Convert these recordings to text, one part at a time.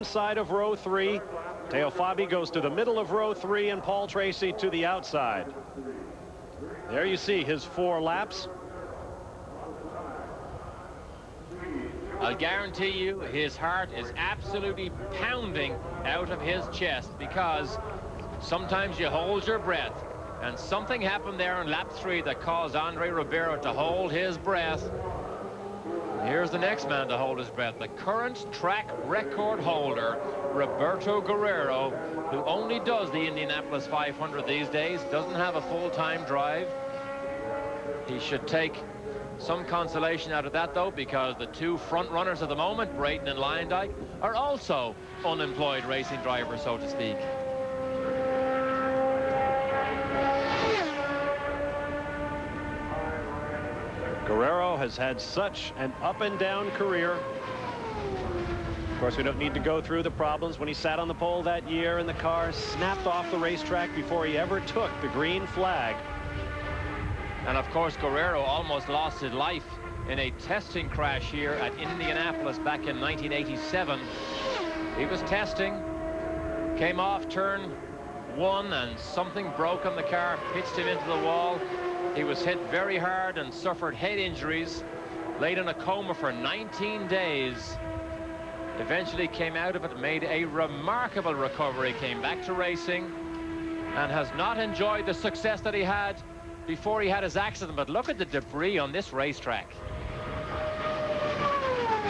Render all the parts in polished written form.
Side of row 3. Teo Fabi goes to the middle of row 3 and Paul Tracy to the outside. There you see his 4 laps. I'll guarantee you his heart is absolutely pounding out of his chest, because sometimes you hold your breath, and something happened there in lap 3 that caused Andre Ribeiro to hold his breath. Here's the next man to hold his breath, the current track record holder, Roberto Guerrero, who only does the Indianapolis 500 these days, doesn't have a full-time drive. He should take some consolation out of that, though, because the 2 front runners at the moment, Brayton and Luyendyk, are also unemployed racing drivers, so to speak. Guerrero has had such an up-and-down career. Of course, we don't need to go through the problems when he sat on the pole that year and the car snapped off the racetrack before he ever took the green flag. And of course, Guerrero almost lost his life in a testing crash here at Indianapolis back in 1987. He was testing, came off turn 1, and something broke on the car, pitched him into the wall. He was hit very hard and suffered head injuries, laid in a coma for 19 days. Eventually came out of it, made a remarkable recovery, came back to racing, and has not enjoyed the success that he had before he had his accident. But look at the debris on this racetrack.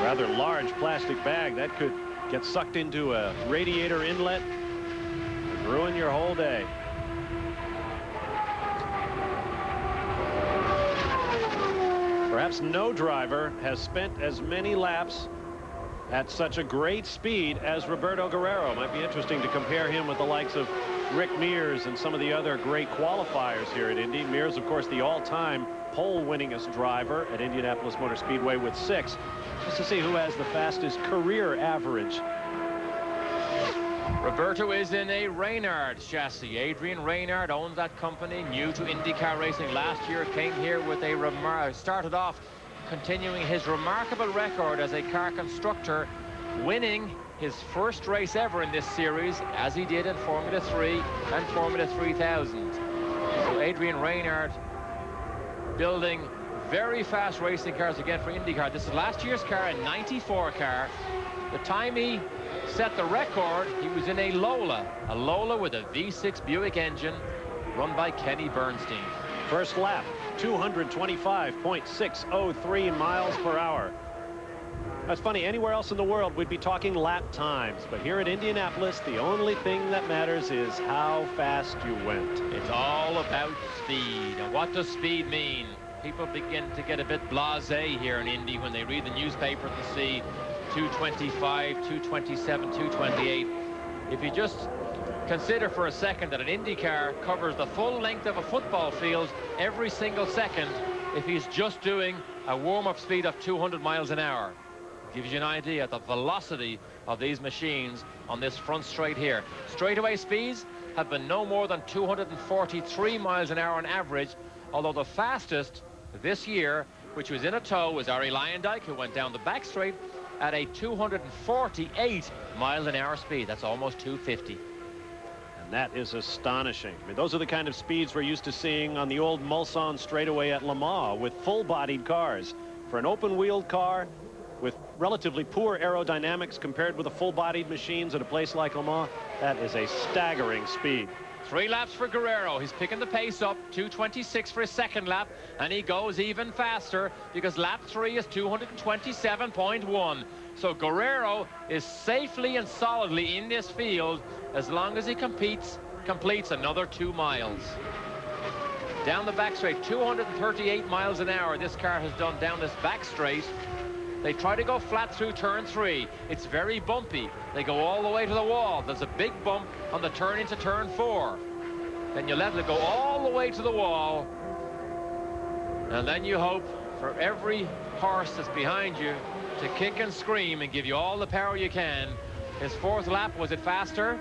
Rather large plastic bag that could get sucked into a radiator inlet and ruin your whole day. Perhaps no driver has spent as many laps at such a great speed as Roberto Guerrero. Might be interesting to compare him with the likes of Rick Mears and some of the other great qualifiers here at Indy. Mears, of course, the all-time pole-winningest driver at Indianapolis Motor Speedway with 6. Just to see who has the fastest career average. Roberto is in a Reynard chassis. Adrian Reynard owns that company, new to IndyCar racing last year, came here with a started off continuing his remarkable record as a car constructor, winning his first race ever in this series, as he did in Formula 3 and Formula 3000. So Adrian Reynard building very fast racing cars again for IndyCar. This is last year's car, a 94 car. The time he set the record, he was in a Lola with a V6 Buick engine run by Kenny Bernstein. First lap, 225.603 miles per hour. That's funny, anywhere else in the world we'd be talking lap times, but here at Indianapolis the only thing that matters is how fast you went. It's all about speed. And what does speed mean? People begin to get a bit blasé here in Indy when they read the newspaper to see 225, 227, 228. If you just consider for a second that an Indy car covers the full length of a football field every single second, if he's just doing a warm-up speed of 200 miles an hour. It gives you an idea of the velocity of these machines on this front straight here. Straightaway speeds have been no more than 243 miles an hour on average, although the fastest this year, which was in a tow, was Ari Luyendyk, who went down the back straight at a 248 mile an hour speed. That's almost 250. And that is astonishing. I mean, those are the kind of speeds we're used to seeing on the old Mulsanne straightaway at Le Mans with full-bodied cars. For an open-wheeled car with relatively poor aerodynamics compared with the full-bodied machines at a place like Le Mans, that is a staggering speed. 3 laps for Guerrero. He's picking the pace up. 226 for his second lap, and he goes even faster because lap 3 is 227.1. So Guerrero is safely and solidly in this field as long as he completes another 2 miles. Down the back straight, 238 miles an hour this car has done down this back straight. They try to go flat through turn 3. It's very bumpy. They go all the way to the wall. There's a big bump on the turn into turn 4. Then you let it go all the way to the wall. And then you hope for every horse that's behind you to kick and scream and give you all the power you can. His 4th lap, was it faster?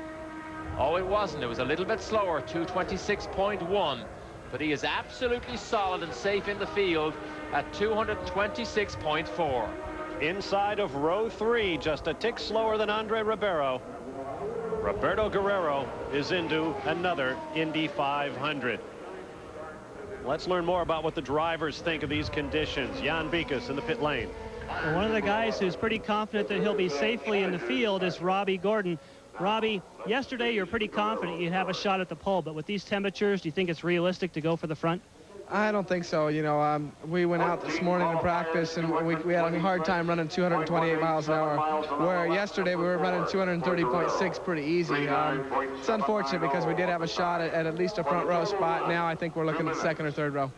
Oh, it wasn't. It was a little bit slower, 226.1. But he is absolutely solid and safe in the field at 226.4. inside of row 3, just a tick slower than Andre Ribeiro. Roberto Guerrero is into another Indy 500. Let's learn more about what the drivers think of these conditions. Jan Bikus in the pit lane. Well, one of the guys who's pretty confident that he'll be safely in the field is Robbie Gordon. Robbie, yesterday you're pretty confident you'd have a shot at the pole, but with these temperatures, do you think it's realistic to go for the front? I don't think so. You know, we went out this morning in practice, and we had a hard time running 228 miles an hour, where yesterday we were running 230.6 pretty easy. It's unfortunate because we did have a shot at least a front row spot. Now I think we're looking at second or third row.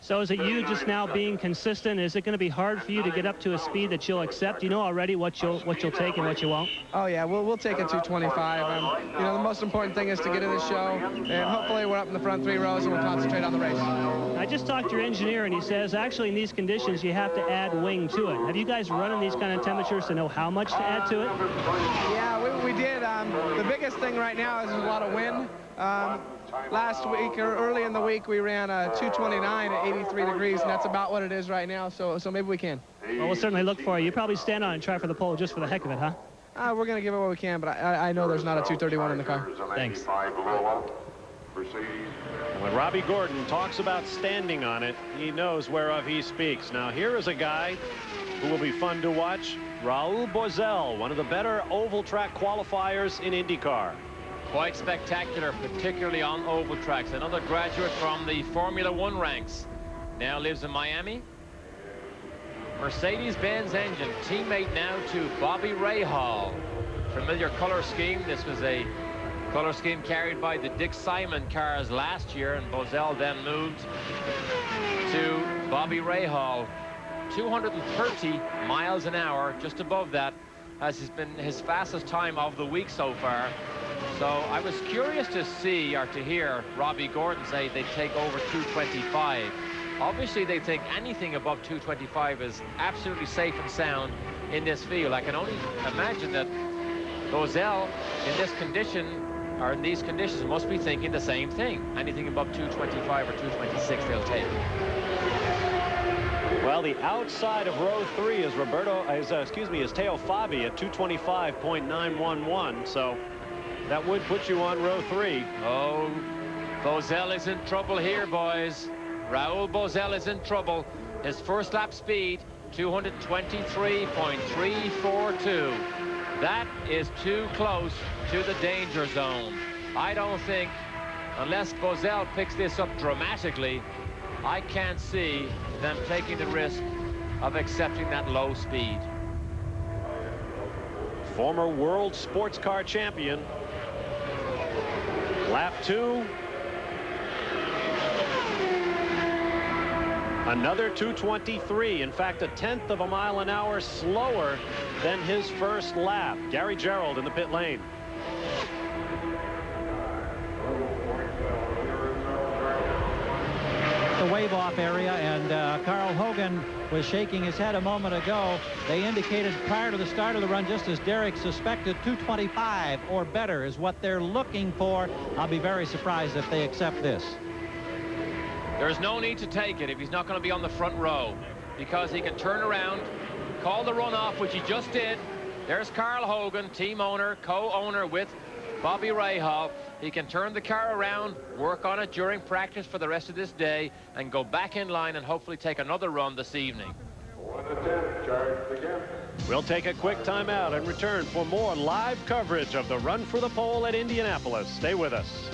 So is it you just now being consistent? Is it going to be hard for you to get up to a speed that you'll accept? You know already what you'll take and what you won't? Oh yeah, we'll take a 225. You know, the most important thing is to get in the show, and hopefully we're up in the front 3 rows and we'll concentrate on the race. I just talked to your engineer, and he says actually in these conditions you have to add wing to it. Have you guys run in these kind of temperatures to know how much to add to it? Yeah, we did. The biggest thing right now is there's a lot of wind. Last week or early in the week we ran a 229 at 83 degrees, and that's about what it is right now, so maybe we can. Well, we'll certainly look for you. You probably stand on and try for the pole just for the heck of it, huh? We're going to give it what we can, but I know there's not a 231 in the car. Thanks. When Robbie Gordon talks about standing on it, he knows whereof he speaks. Now here is a guy who will be fun to watch, Raul Boesel, one of the better oval track qualifiers in IndyCar. Quite spectacular, particularly on oval tracks. Another graduate from the Formula One ranks. Now lives in Miami. Mercedes-Benz engine, teammate now to Bobby Rahal. Familiar color scheme. This was a color scheme carried by the Dick Simon cars last year, and Boesel then moved to Bobby Rahal. 230 miles an hour, just above that, has been his fastest time of the week so far. So I was curious to see or to hear Robbie Gordon say they take over 225. Obviously, they think anything above 225 is absolutely safe and sound in this field. I can only imagine that Boesel in this condition or in these conditions must be thinking the same thing. Anything above 225 or 226 they'll take. Well, the outside of row 3 is is Teo Fabi at 225.911. So that would put you on row 3. Oh, Boesel is in trouble here, boys. Raul Boesel is in trouble. His first lap speed, 223.342. That is too close to the danger zone. I don't think, unless Boesel picks this up dramatically, I can't see them taking the risk of accepting that low speed. Former world sports car champion. Lap 2. Another 223. In fact, a 1/10 of a mile an hour slower than his first lap. Gary Gerald in the pit lane. The wave-off area, and Carl Hogan was shaking his head a moment ago. They indicated prior to the start of the run, just as Derek suspected, 225 or better is what they're looking for. I'll be very surprised if they accept this. There's no need to take it if he's not going to be on the front row, because he can turn around, call the runoff, which he just did. There's Carl Hogan, team owner, co-owner with Bobby Rahal. He can turn the car around, work on it during practice for the rest of this day, and go back in line and hopefully take another run this evening. We'll take a quick timeout and return for more live coverage of the Run for the Pole at Indianapolis. Stay with us.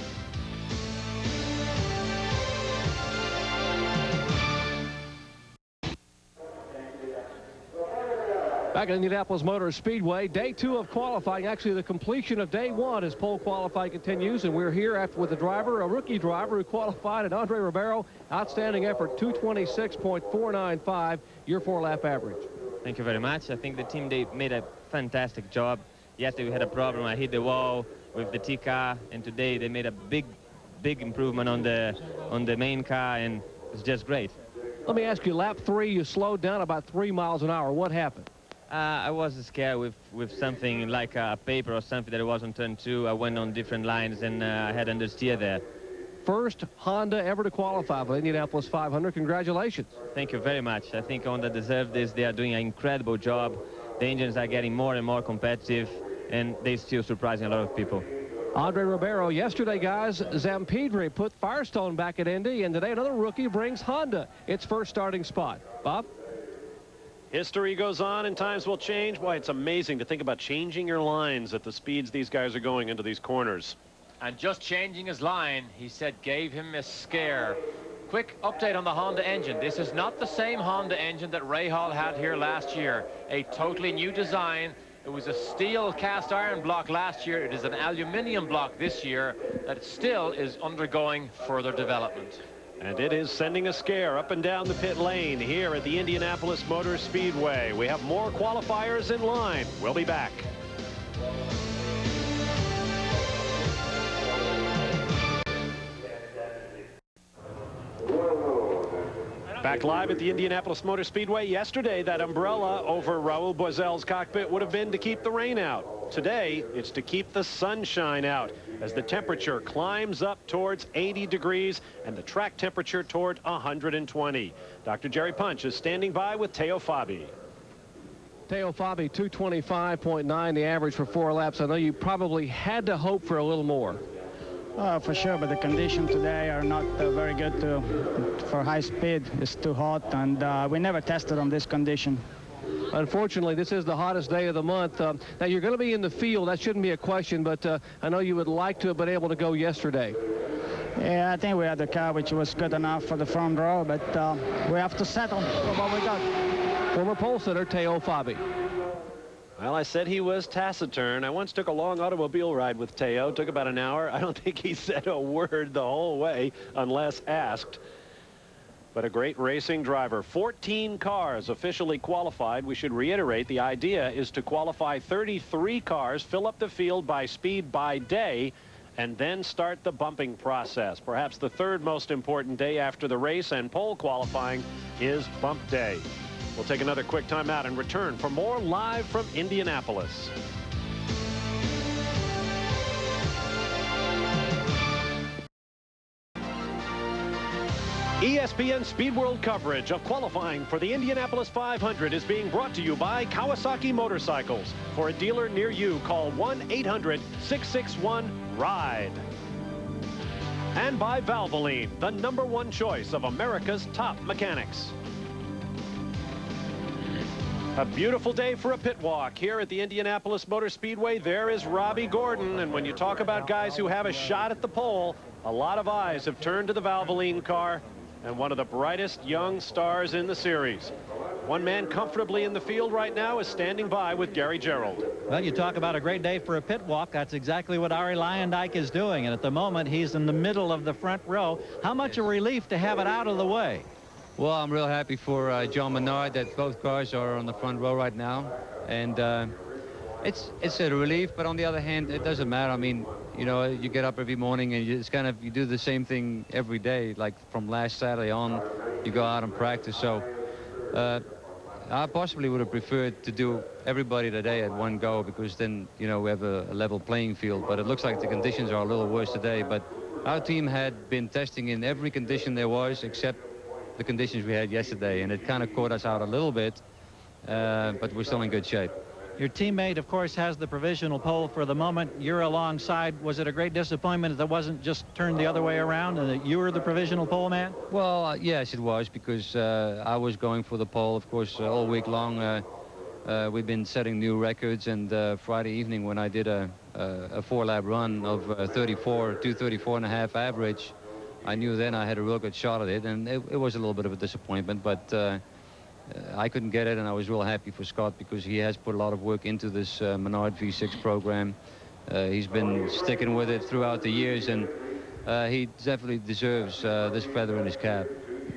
Back at Indianapolis Motor Speedway, day 2 of qualifying, actually the completion of day 1 as pole qualifying continues, and we're here after with a driver, a rookie driver who qualified at Andre Ribeiro. Outstanding effort, 226.495, your 4-lap average. Thank you very much. I think the team, they made a fantastic job. Yesterday we had a problem. I hit the wall with the T car, and today they made a big improvement on the main car, and it's just great. Let me ask you, lap 3, you slowed down about 3 miles an hour. What happened? I was scared with something like a paper or something that was on turn 2. I went on different lines, and I had understeer there. first Honda ever to qualify for the Indianapolis 500. Congratulations. Thank you very much. I think Honda deserves this. They are doing an incredible job. The engines are getting more and more competitive, and they're still surprising a lot of people. Andre Ribeiro, yesterday, guys, Zampedri put Firestone back at Indy, and today another rookie brings Honda its first starting spot. Bob? History goes on and times will change. Boy, it's amazing to think about changing your lines at the speeds these guys are going into these corners. And just changing his line, he said, gave him a scare. Quick update on the Honda engine. This is not the same Honda engine that Rahal had here last year. A totally new design. It was a steel cast iron block last year. It is an aluminum block this year that still is undergoing further development. And it is sending a scare up and down the pit lane here at the Indianapolis Motor Speedway. We have more qualifiers in line. We'll be back. Back live at the Indianapolis Motor Speedway. Yesterday, that umbrella over Raul Boesel's cockpit would have been to keep the rain out. Today, it's to keep the sunshine out as the temperature climbs up towards 80 degrees and the track temperature toward 120. Dr. Jerry Punch is standing by with Teo Fabi. Teo Fabi, 225.9, the average for 4 laps. I know you probably had to hope for a little more. For sure, but the conditions today are not very good for high speed. It's too hot, and we never tested on this condition. Unfortunately, this is the hottest day of the month. Now, you're going to be in the field. That shouldn't be a question, but I know you would like to have been able to go yesterday. Yeah, I think we had the car which was good enough for the front row, but we have to settle for what we got. Former pole sitter Teo Fabi. Well, I said he was taciturn. I once took a long automobile ride with Teo. Took about an hour. I don't think he said a word the whole way unless asked. But a great racing driver. 14 cars officially qualified. We should reiterate the idea is to qualify 33 cars, fill up the field by speed by day, and then start the bumping process. Perhaps the third most important day after the race and pole qualifying is bump day. We'll take another quick timeout and return for more live from Indianapolis. ESPN Speed World coverage of qualifying for the Indianapolis 500 is being brought to you by Kawasaki Motorcycles. For a dealer near you, call 1-800-661-RIDE. And by Valvoline, the #1 choice of America's top mechanics. A beautiful day for a pit walk here at the Indianapolis Motor Speedway. There is Robbie Gordon, and when you talk about guys who have a shot at the pole, a lot of eyes have turned to the Valvoline car and one of the brightest young stars in the series. One man comfortably in the field right now is standing by with Gary Gerould. Well, you talk about a great day for a pit walk. That's exactly what Ari Luyendyk is doing, and at the moment he's in the middle of the front row. How much a relief to have it out of the way. Well, I'm real happy for John Menard that both cars are on the front row right now, and it's a relief. But on the other hand, it doesn't matter. I mean, you know, you get up every morning and you do the same thing every day. Like from last Saturday on, you go out and practice. So I possibly would have preferred to do everybody today at one go, because then, you know, we have a level playing field. But it looks like the conditions are a little worse today. But our team had been testing in every condition there was except the conditions we had yesterday, and it kind of caught us out a little bit, but we're still in good shape. Your teammate, of course, has the provisional pole for the moment. You're alongside. Was it a great disappointment that it wasn't just turned the other way around and that you were the provisional pole man? Well, yes, it was, because I was going for the pole, of course, all week long. We've been setting new records, and Friday evening when I did a 4-lap run of 234.5 average, I knew then I had a real good shot at it, and it was a little bit of a disappointment, but I couldn't get it, and I was real happy for Scott because he has put a lot of work into this Menard V6 program. He's been sticking with it throughout the years, and he definitely deserves this feather in his cap.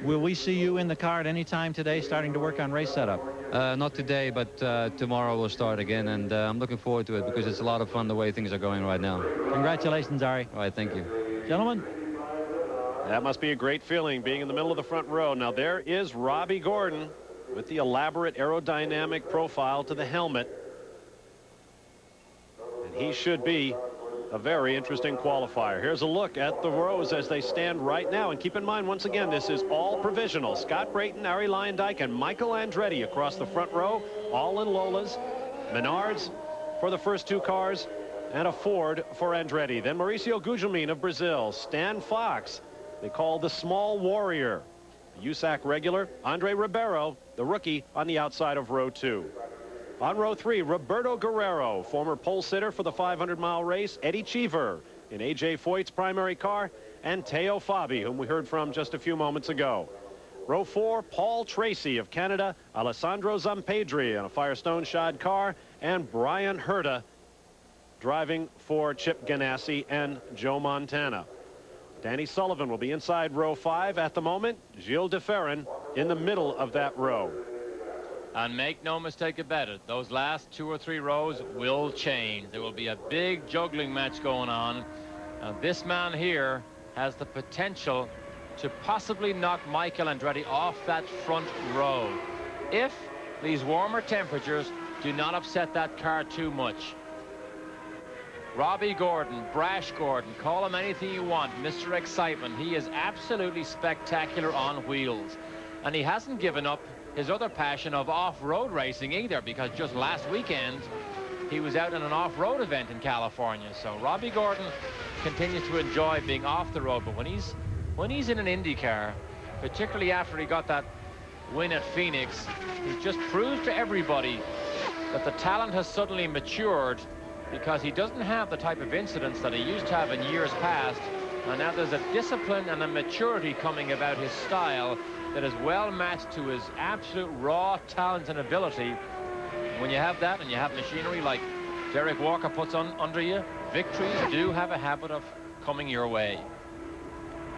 Will we see you in the car at any time today starting to work on race setup? Not today, but tomorrow we'll start again, and I'm looking forward to it because it's a lot of fun the way things are going right now. Congratulations, Ari. All right, thank you. Gentlemen. That must be a great feeling, being in the middle of the front row. Now there is Robbie Gordon with the elaborate aerodynamic profile to the helmet. And he should be a very interesting qualifier. Here's a look at the rows as they stand right now. And keep in mind, once again, this is all provisional. Scott Brayton, Ari Luyendyk, and Michael Andretti across the front row, all in Lolas. Menards for the first two cars, and a Ford for Andretti. Then Mauricio Gugelmin of Brazil, Stan Fox, they call the small warrior, USAC regular, Andre Ribeiro, the rookie, on the outside of row 2. On row 3, Roberto Guerrero, former pole sitter for the 500-mile race, Eddie Cheever in A.J. Foyt's primary car, and Teo Fabi, whom we heard from just a few moments ago. Row 4, Paul Tracy of Canada, Alessandro Zampedri in a Firestone shod car, and Brian Herta driving for Chip Ganassi and Joe Montana. Danny Sullivan will be inside row 5 at the moment. Gilles de Ferran in the middle of that row. And make no mistake about it, those last 2 or 3 rows will change. There will be a big juggling match going on. And this man here has the potential to possibly knock Michael Andretti off that front row if these warmer temperatures do not upset that car too much. Robbie Gordon, Brash Gordon, call him anything you want, Mr. Excitement. He is absolutely spectacular on wheels. And he hasn't given up his other passion of off-road racing either, because just last weekend he was out in an off-road event in California. So Robbie Gordon continues to enjoy being off the road, but when he's in an Indy car, particularly after he got that win at Phoenix, he's just proved to everybody that the talent has suddenly matured, because he doesn't have the type of incidents that he used to have in years past. And now there's a discipline and a maturity coming about his style that is well matched to his absolute raw talent and ability. When you have that and you have machinery like Derek Walker puts on under you, victories do have a habit of coming your way.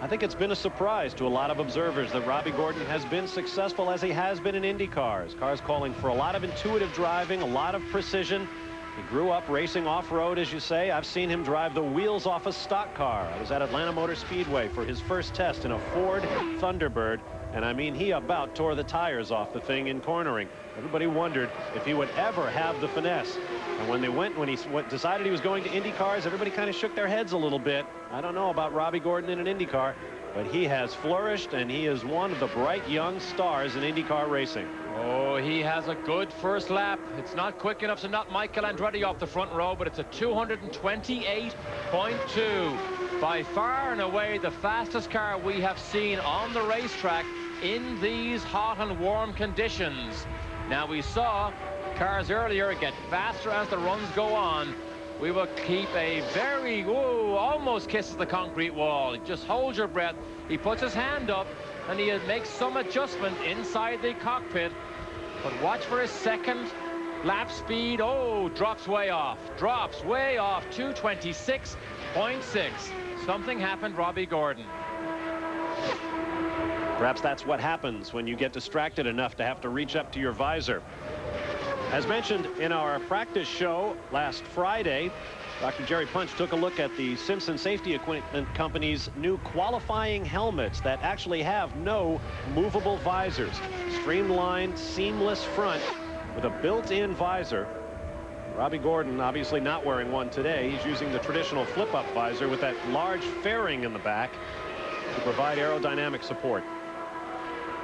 I think it's been a surprise to a lot of observers that Robbie Gordon has been successful as he has been in Indy cars. Cars calling for a lot of intuitive driving, a lot of precision. He grew up racing off-road, as you say. I've seen him drive the wheels off a stock car. I was at Atlanta Motor Speedway for his first test in a Ford Thunderbird, and I mean, he about tore the tires off the thing in cornering. Everybody wondered if he would ever have the finesse. And when he decided he was going to Indy cars, everybody kind of shook their heads a little bit. I don't know about Robbie Gordon in an Indy car, but he has flourished, and he is one of the bright young stars in IndyCar racing. Oh, he has a good first lap. It's not quick enough to knock Michael Andretti off the front row, but it's a 228.2. By far and away the fastest car we have seen on the racetrack in these hot and warm conditions. Now, we saw cars earlier get faster as the runs go on. We will keep a very, almost kisses the concrete wall. Just hold your breath. He puts his hand up and he makes some adjustment inside the cockpit. But watch for his second lap speed. Oh, drops way off. Drops way off. 226.6. Something happened, Robbie Gordon. Perhaps that's what happens when you get distracted enough to have to reach up to your visor. As mentioned in our practice show last Friday, Dr. Jerry Punch took a look at the Simpson Safety Equipment Company's new qualifying helmets that actually have no movable visors. Streamlined, seamless front with a built-in visor. Robbie Gordon obviously not wearing one today. He's using the traditional flip-up visor with that large fairing in the back to provide aerodynamic support.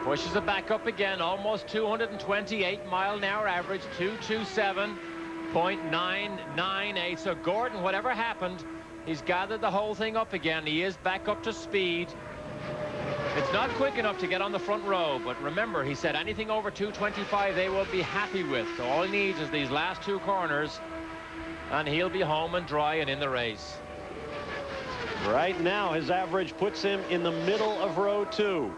Pushes it back up again, almost 228 mile an hour average, 227.998. So Gordon, whatever happened, he's gathered the whole thing up again. He is back up to speed. It's not quick enough to get on the front row, but remember, he said anything over 225 they will be happy with. So all he needs is these last 2 corners, and he'll be home and dry and in the race. Right now, his average puts him in the middle of row 2.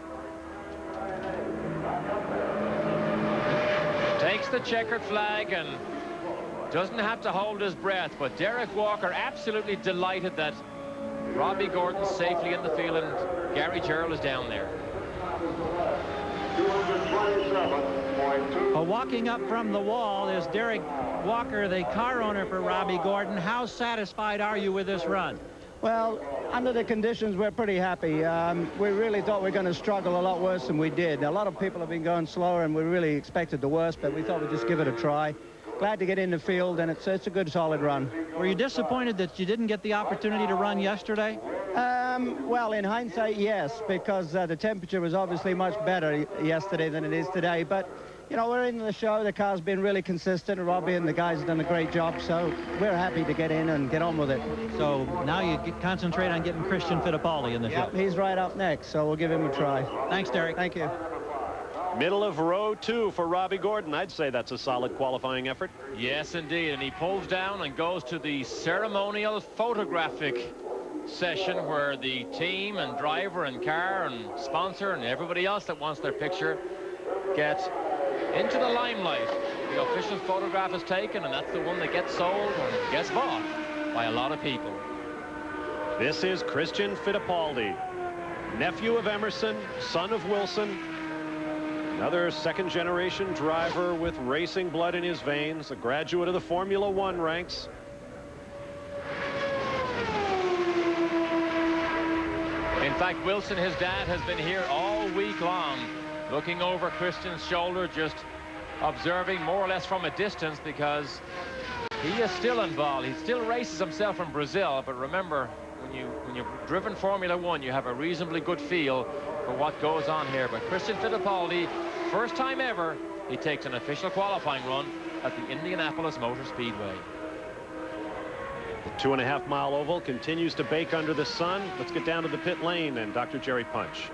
Takes the checkered flag and doesn't have to hold his breath, but Derek Walker absolutely delighted that Robbie Gordon's safely in the field and Gary Gerald is down there. Walking up from the wall is Derek Walker, the car owner for Robbie Gordon. How satisfied are you with this run? Well, under the conditions, we're pretty happy. We really thought we were going to struggle a lot worse than we did. A lot of people have been going slower, and we really expected the worst, but we thought we'd just give it a try. glad to get in the field, and it's a good, solid run. Were you disappointed that you didn't get the opportunity to run yesterday? Well, in hindsight, yes, because the temperature was obviously much better yesterday than it is today. But, you know, we're in the show. The car's been really consistent. Robbie and the guys have done a great job, so we're happy to get in and get on with it. So now you concentrate on getting Christian Fittipaldi in the show. He's right up next, so we'll give him a try. Thanks, Derek. Thank you. Middle of row 2 for Robbie Gordon. I'd say that's a solid qualifying effort. Yes, indeed. And he pulls down and goes to the ceremonial photographic session where the team and driver and car and sponsor and everybody else that wants their picture get into the limelight. The official photograph is taken, and that's the one that gets sold and gets bought by a lot of people. This is Christian Fittipaldi, nephew of Emerson, son of Wilson. Another second-generation driver with racing blood in his veins, a graduate of the Formula One ranks. In fact, Wilson, his dad, has been here all week long, looking over Christian's shoulder, just observing more or less from a distance, because he is still involved. He still races himself in Brazil, but remember, when you've driven Formula One, you have a reasonably good feel for what goes on here. But Christian Fittipaldi, first time ever, he takes an official qualifying run at the Indianapolis Motor Speedway. The 2.5-mile oval continues to bake under the sun. Let's get down to the pit lane and Dr. Jerry Punch.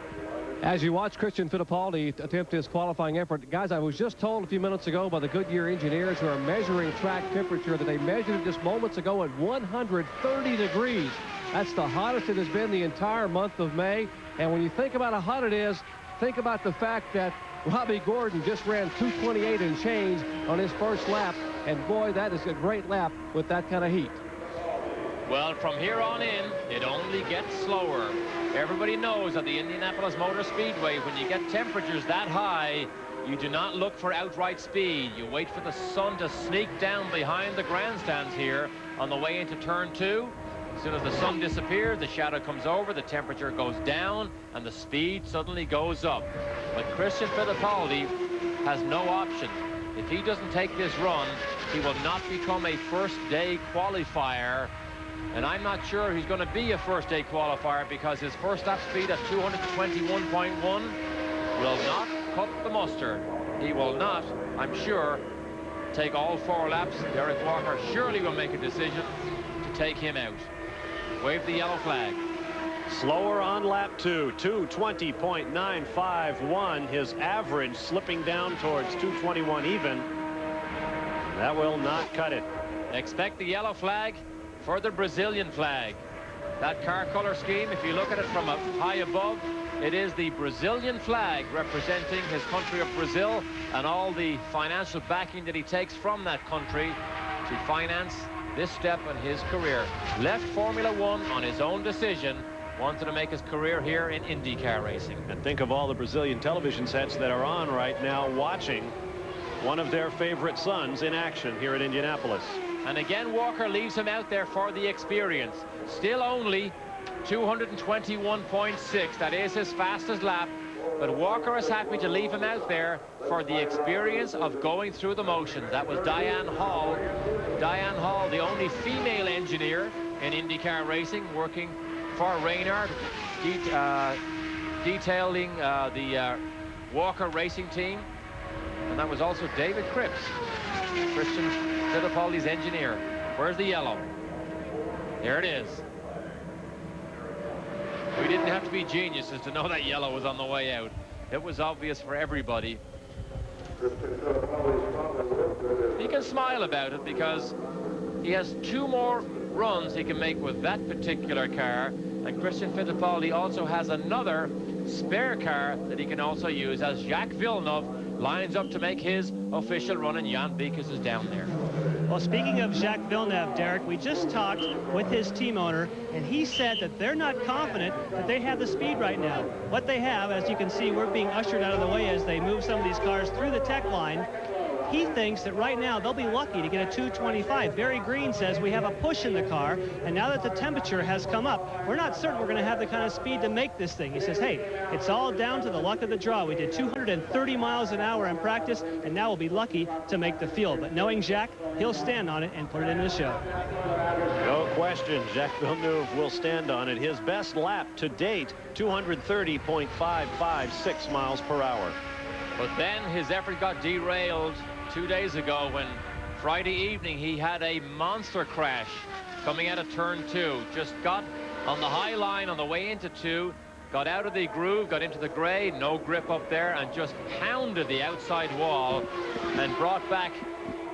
As you watch Christian Fittipaldi attempt his qualifying effort, guys, I was just told a few minutes ago by the Goodyear engineers who are measuring track temperature that they measured it just moments ago at 130 degrees. That's the hottest it has been the entire month of May. And when you think about how hot it is, think about the fact that Robbie Gordon just ran 2:28 and change on his first lap. And boy, that is a great lap with that kind of heat. Well, from here on in, it only gets slower. Everybody knows at the Indianapolis Motor Speedway, when you get temperatures that high, you do not look for outright speed. You wait for the sun to sneak down behind the grandstands here on the way into turn 2. As soon as the sun disappears, the shadow comes over, the temperature goes down, and the speed suddenly goes up. But Christian Fittipaldi has no option. If he doesn't take this run, he will not become a first-day qualifier. And I'm not sure he's going to be a first-day qualifier, because his first lap speed at 221.1 will not cut the mustard. He will not, I'm sure, take all 4 laps. Derek Walker surely will make a decision to take him out. Wave the yellow flag. Slower on lap 2, 220.951. His average slipping down towards 221 even. That will not cut it. Expect the yellow flag for the Brazilian flag. That car color scheme, if you look at it from up high above, it is the Brazilian flag representing his country of Brazil and all the financial backing that he takes from that country to finance this step in his career. Left Formula One on his own decision, wanted to make his career here in IndyCar racing. And think of all the Brazilian television sets that are on right now watching one of their favorite sons in action here at Indianapolis. And again, Walker leaves him out there for the experience. Still only 221.6. That is his fastest lap. But Walker is happy to leave him out there for the experience of going through the motions. That was Diane Hall. Diane Hall, the only female engineer in IndyCar racing, working for Reynard, detailing the Walker racing team. And that was also David Cripps, Christian Fittipaldi's engineer. Where's the yellow? There it is. We didn't have to be geniuses to know that yellow was on the way out. It was obvious for everybody. He can smile about it because he has 2 more runs he can make with that particular car, and Christian Fittipaldi also has another spare car that he can also use as Jacques Villeneuve lines up to make his official run, and Jan Beekes is down there. Well, speaking of Jacques Villeneuve, Derek, we just talked with his team owner, and he said that they're not confident that they have the speed right now. What they have, as you can see, we're being ushered out of the way as they move some of these cars through the tech line. He thinks that right now they'll be lucky to get a 2:25. Barry Green says we have a push in the car, and now that the temperature has come up, we're not certain we're going to have the kind of speed to make this thing. He says, hey, it's all down to the luck of the draw. We did 230 miles an hour in practice, and now we'll be lucky to make the field. But knowing Jacques, he'll stand on it and put it in the show. No question, Jacques Villeneuve will stand on it. His best lap to date, 230.556 miles per hour. But then his effort got derailed 2 days ago when Friday evening he had a monster crash coming out of turn 2. Just got on the high line on the way into 2, got out of the groove, got into the gray, no grip up there, and just pounded the outside wall and brought back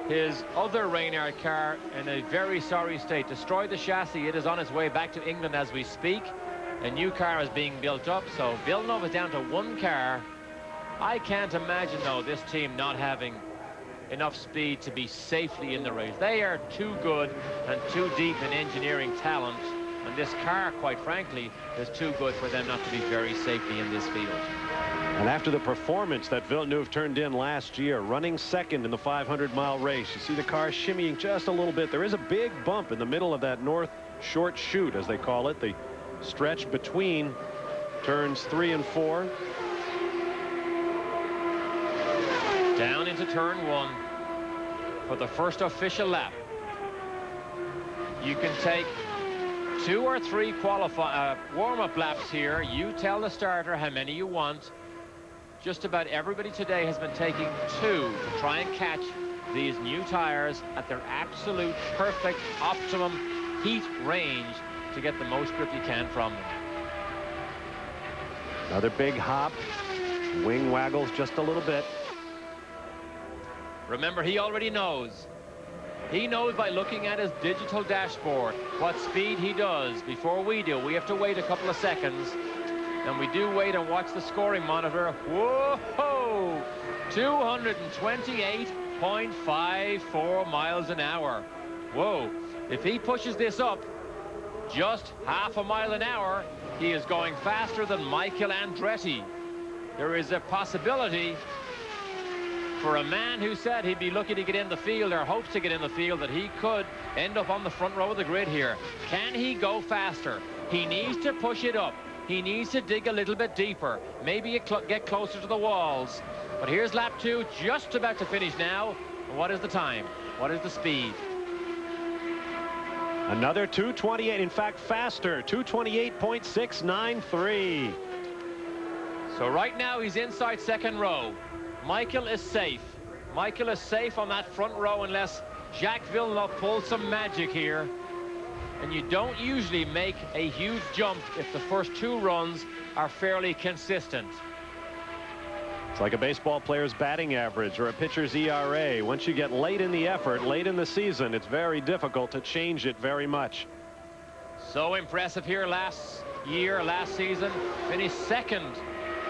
his other Reynard car in a very sorry state. Destroyed the chassis. It is on its way back to England as we speak. A new car is being built up, so Villeneuve is down to 1 car. I can't imagine, though, this team not having enough speed to be safely in the race. They are too good and too deep in engineering talent, and this car, quite frankly, is too good for them not to be very safely in this field. And after the performance that Villeneuve turned in last year, running second in the 500-mile race, you see the car shimmying just a little bit. There is a big bump in the middle of that north short chute, as they call it, the stretch between turns 3 and 4. Down into turn 1 for the first official lap. You can take 2 or 3 warm-up laps here. You tell the starter how many you want. Just about everybody today has been taking 2 to try and catch these new tires at their absolute perfect optimum heat range to get the most grip you can from them. Another big hop. Wing waggles just a little bit. Remember, he already knows. He knows by looking at his digital dashboard what speed he does before we do. We have to wait a couple of seconds, and we do wait and watch the scoring monitor. Whoa! 228.54 miles an hour. Whoa! If he pushes this up just half a mile an hour, he is going faster than Michael Andretti. There is a possibility for a man who said he'd be lucky to get in the field, or hopes to get in the field, that he could end up on the front row of the grid here. Can he go faster? He needs to push it up. He needs to dig a little bit deeper. Maybe get closer to the walls. But here's lap 2, just about to finish now. What is the time? What is the speed? Another 228, in fact, faster, 228.693. So right now he's inside second row. Michael is safe. Michael is safe on that front row unless Jacques Villeneuve pulls some magic here. And you don't usually make a huge jump if the first 2 runs are fairly consistent. It's like a baseball player's batting average or a pitcher's ERA. Once you get late in the effort, late in the season, it's very difficult to change it very much. So impressive here last season. Finished second.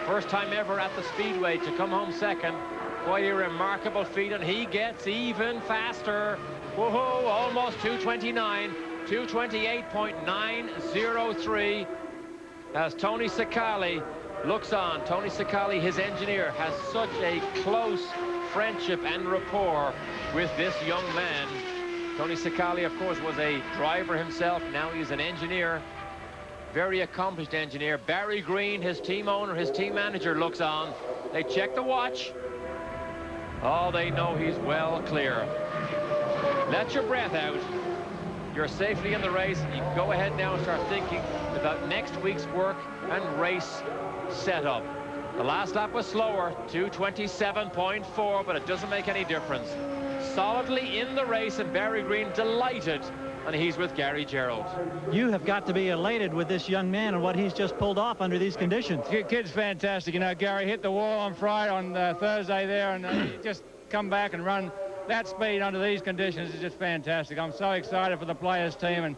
First time ever at the Speedway to come home second. Quite a remarkable feat, and he gets even faster. Whoa, almost 229. 228.903 as Tony Sicali looks on. Tony Sicali, his engineer, has such a close friendship and rapport with this young man. Tony Sicali, of course, was a driver himself. Now he's an engineer, very accomplished engineer. Barry Green, his team owner, his team manager, looks on. They check the watch. Oh, they know he's well clear. Let your breath out. You're safely in the race. You can go ahead now and start thinking about next week's work and race setup. The last lap was slower, 227.4, but it doesn't make any difference. Solidly in the race, and Barry Green delighted, and he's with Gary Gerald. You have got to be elated with this young man and what he's just pulled off under these conditions. Kid's fantastic. You know, Gary hit the wall on Thursday there, and he just come back and run that speed under these conditions is just fantastic. I'm so excited for the players' team, and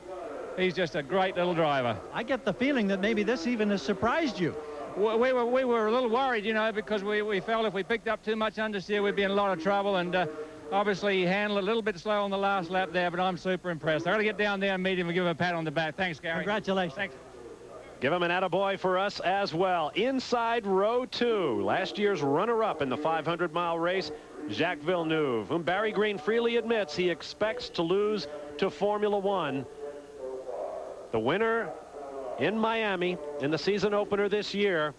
he's just a great little driver. I get the feeling that maybe this even has surprised you. We were a little worried, you know, because we felt if we picked up too much understeer, we'd be in a lot of trouble, and obviously he handled it a little bit slow on the last lap there, but I'm super impressed. I got to get down there and meet him and give him a pat on the back. Thanks, Gary. Congratulations. Thanks. Give him an attaboy for us as well. Inside row 2, last year's runner-up in the 500-mile race, Jacques Villeneuve, whom Barry Green freely admits he expects to lose to Formula One. The winner in Miami in the season opener this year,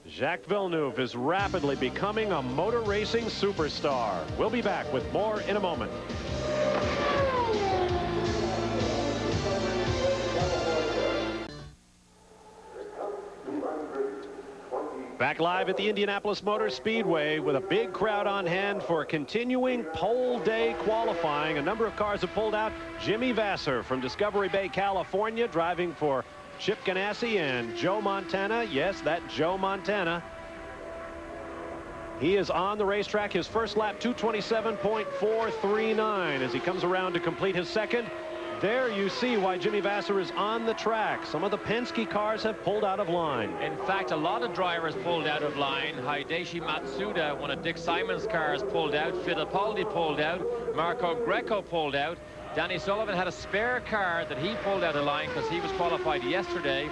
Jacques Villeneuve, is rapidly becoming a motor racing superstar. We'll be back with more in a moment. Back live at the Indianapolis Motor Speedway with a big crowd on hand for continuing pole day qualifying. A number of cars have pulled out. Jimmy Vasser from Discovery Bay, California, driving for Chip Ganassi and Joe Montana. Yes, that Joe Montana. He is on the racetrack. His first lap, 227.439, as he comes around to complete his second. There you see why Jimmy Vasser is on the track. Some of the Penske cars have pulled out of line. In fact, a lot of drivers pulled out of line. Hiro Matsushita, one of Dick Simon's cars, pulled out. Fittipaldi pulled out. Marco Greco pulled out. Danny Sullivan had a spare car that he pulled out of line because he was qualified yesterday.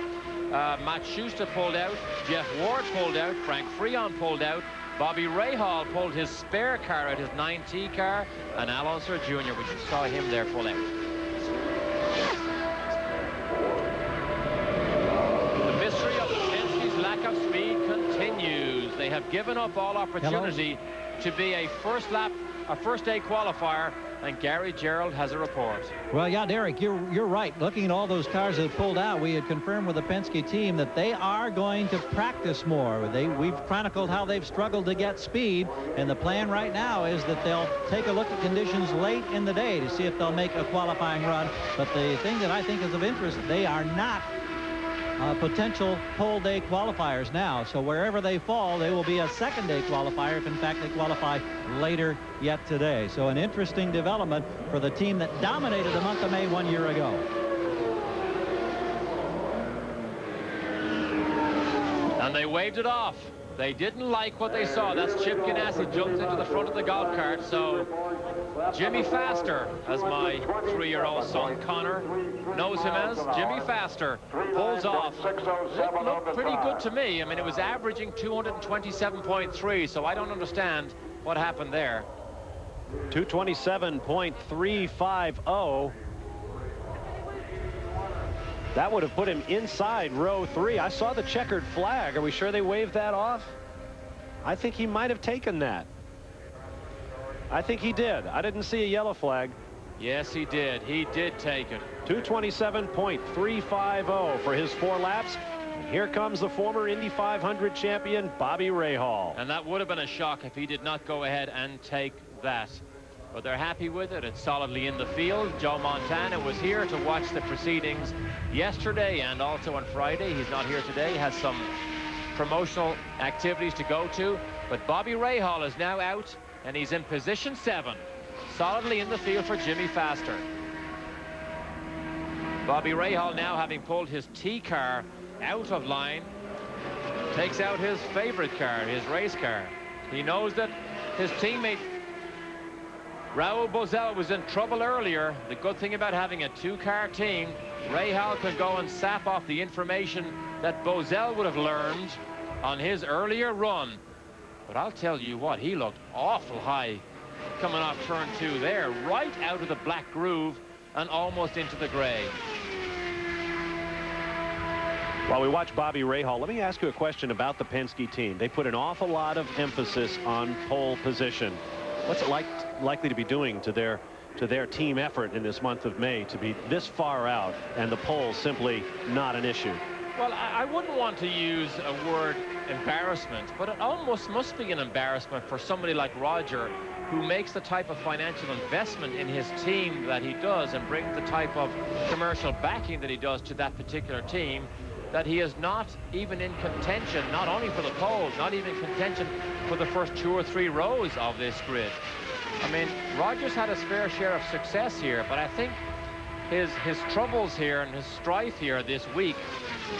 Matsushita pulled out. Jeff Ward pulled out. Frank Freon pulled out. Bobby Rahal pulled his spare car out, his 9T car. And Al Unser Jr., which you saw him there pull out. Lack of speed continues. They have given up all opportunity to be a first day qualifier, and Gary Gerald has a report. Well, yeah, Derek, you're right. Looking at all those cars that pulled out, we had confirmed with the Penske team that they are going to practice more. We've chronicled how they've struggled to get speed, and the plan right now is that they'll take a look at conditions late in the day to see if they'll make a qualifying run. But the thing that I think is of interest, they are not potential pole day qualifiers now. So wherever they fall, they will be a second day qualifier if in fact they qualify later yet today. So an interesting development for the team that dominated the month of May 1 year ago. And they waved it off. They didn't like what they saw. That's Chip Ganassi jumped into the front of the golf cart. So Jimmy Faster, as my 3-year-old son Connor knows him as, Jimmy Faster, pulls off. It looked pretty good to me. I mean, it was averaging 227.3, so I don't understand what happened there. 227.350. That would have put him inside row 3. I saw the checkered flag. Are we sure they waved that off? I think he might have taken that. I think he did. I didn't see a yellow flag. Yes, he did. He did take it. 227.350 for his 4 laps. And here comes the former Indy 500 champion, Bobby Rahal. And that would have been a shock if he did not go ahead and take that. But they're happy with it. It's solidly in the field. Joe Montana was here to watch the proceedings yesterday and also on Friday. He's not here today. He has some promotional activities to go to. But Bobby Rahal is now out, and he's in position 7. Solidly in the field for Jimmy Faster. Bobby Rahal, now having pulled his T car out of line, takes out his favorite car, his race car. He knows that his teammate Raul Boesel was in trouble earlier. The good thing about having a 2-car team, Rahal can go and sap off the information that Boesel would have learned on his earlier run. But I'll tell you what, he looked awful high coming off turn 2 there, right out of the black groove and almost into the gray. While we watch Bobby Rahal, let me ask you a question about the Penske team. They put an awful lot of emphasis on pole position. What's it likely to be doing to their team effort in this month of May to be this far out and the pole simply not an issue? Well, I wouldn't want to use a word embarrassment, but it almost must be an embarrassment for somebody like Roger, who makes the type of financial investment in his team that he does and brings the type of commercial backing that he does to that particular team, that he is not even in contention, not only for the pole, not even in contention for the first 2 or 3 rows of this grid. I mean, Roger's had his fair share of success here, but I think his troubles here and his strife here this week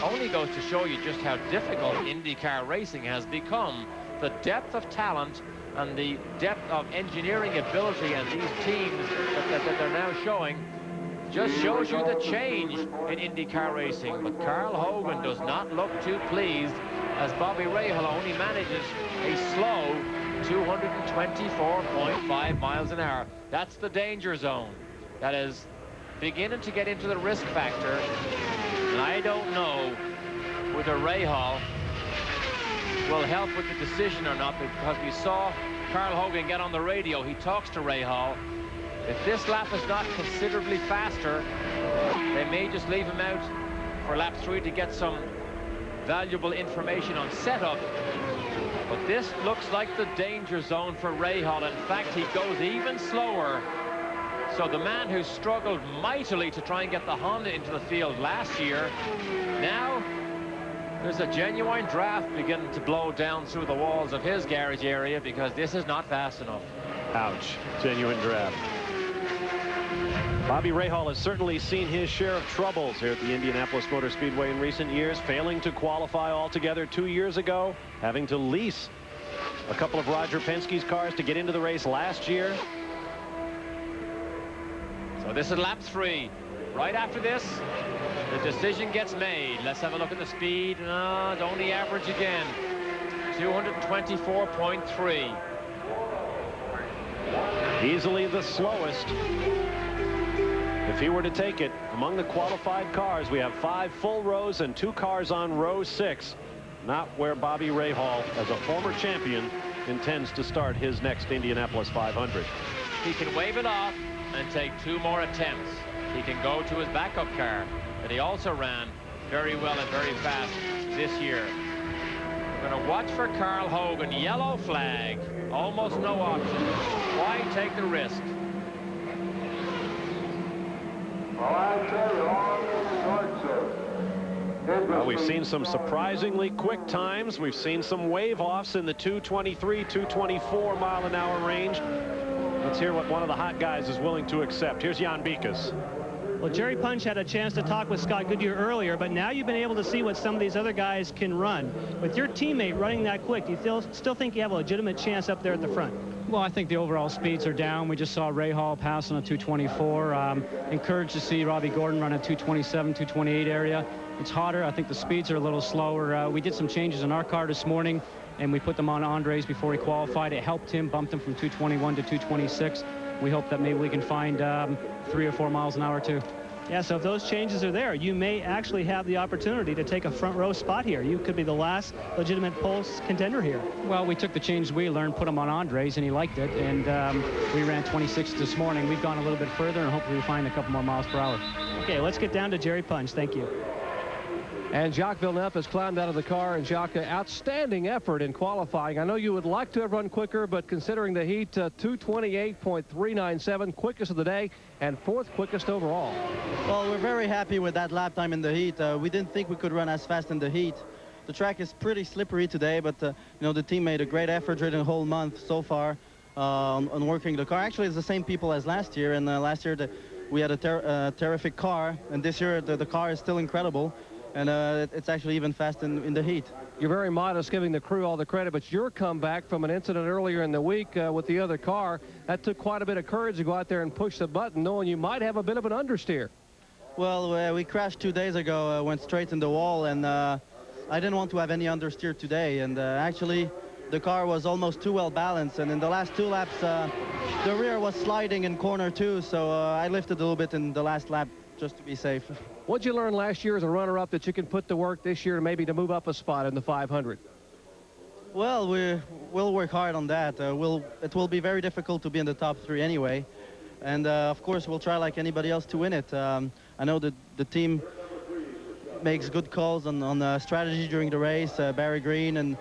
only goes to show you just how difficult IndyCar racing has become. The depth of talent and the depth of engineering ability and these teams that they're now showing just shows you the change in IndyCar racing. But Carl Hogan does not look too pleased as Bobby Rahal only manages a slow 224.5 miles an hour. That's the danger zone. That is beginning to get into the risk factor. And I don't know whether Rahal will help with the decision or not, because we saw Carl Hogan get on the radio. He talks to Rahal. If this lap is not considerably faster, they may just leave him out for lap 3 to get some valuable information on setup. But this looks like the danger zone for Rahal. In fact, he goes even slower. So the man who struggled mightily to try and get the Honda into the field last year, now there's a genuine draft beginning to blow down through the walls of his garage area, because this is not fast enough. Ouch. Genuine draft. Bobby Rahal has certainly seen his share of troubles here at the Indianapolis Motor Speedway in recent years, failing to qualify altogether 2 years ago, having to lease a couple of Roger Penske's cars to get into the race last year. So this is lap 3. Right after this, the decision gets made. Let's have a look at the speed. Don't the average again. 224.3. Easily the slowest. If he were to take it, among the qualified cars, we have 5 full rows and 2 cars on row 6. Not where Bobby Rahal, as a former champion, intends to start his next Indianapolis 500. He can wave it off and take 2 more attempts. He can go to his backup car that he also ran very well and very fast this year. We're going to watch for Carl Hogan. Yellow flag. Almost no option. Why take the risk? Well, we've seen some surprisingly quick times. We've seen some wave-offs in the 223, 224 mile an hour range. Let's hear what one of the hot guys is willing to accept. Here's Jan Bikas. Well, Jerry Punch had a chance to talk with Scott Goodyear earlier, but now you've been able to see what some of these other guys can run. With your teammate running that quick, do you still think you have a legitimate chance up there at the front? Well, I think the overall speeds are down. We just saw Rahal pass on a 224. Encouraged to see Robbie Gordon run a 227, 228 area. It's hotter. I think the speeds are a little slower. We did some changes in our car this morning, and we put them on Andre's before he qualified. It helped him, bumped him from 221 to 226. We hope that maybe we can find 3 or 4 miles an hour too. Yeah, so if those changes are there, you may actually have the opportunity to take a front row spot here. You could be the last legitimate pole contender here. Well, we took the changes we learned, put them on Andre's, and he liked it. And we ran 26 this morning. We've gone a little bit further, and hopefully we find a couple more miles per hour. Okay, let's get down to Jerry Punch. Thank you. And Jacques Villeneuve has climbed out of the car. And Jacques, outstanding effort in qualifying. I know you would like to have run quicker, but considering the heat, 228.397, quickest of the day and 4th quickest overall. Well, we're very happy with that lap time in the heat. We didn't think we could run as fast in the heat. The track is pretty slippery today, but you know, the team made a great effort during the whole month so far on working the car. Actually, it's the same people as last year, and last year we had a terrific car, and this year the car is still incredible. And it's actually even fast in the heat. You're very modest, giving the crew all the credit, but your comeback from an incident earlier in the week with the other car, that took quite a bit of courage to go out there and push the button, knowing you might have a bit of an understeer. Well, we crashed 2 days ago, went straight in the wall, and I didn't want to have any understeer today. And actually, the car was almost too well balanced, and in the last 2 laps, the rear was sliding in corner 2, so I lifted a little bit in the last lap just to be safe. What'd you learn last year as a runner-up that you can put to work this year maybe to move up a spot in the 500? Well, we'll work hard on that. It will be very difficult to be in the top 3 anyway. And, of course, we'll try like anybody else to win it. I know that the team makes good calls on strategy during the race, Barry Green, and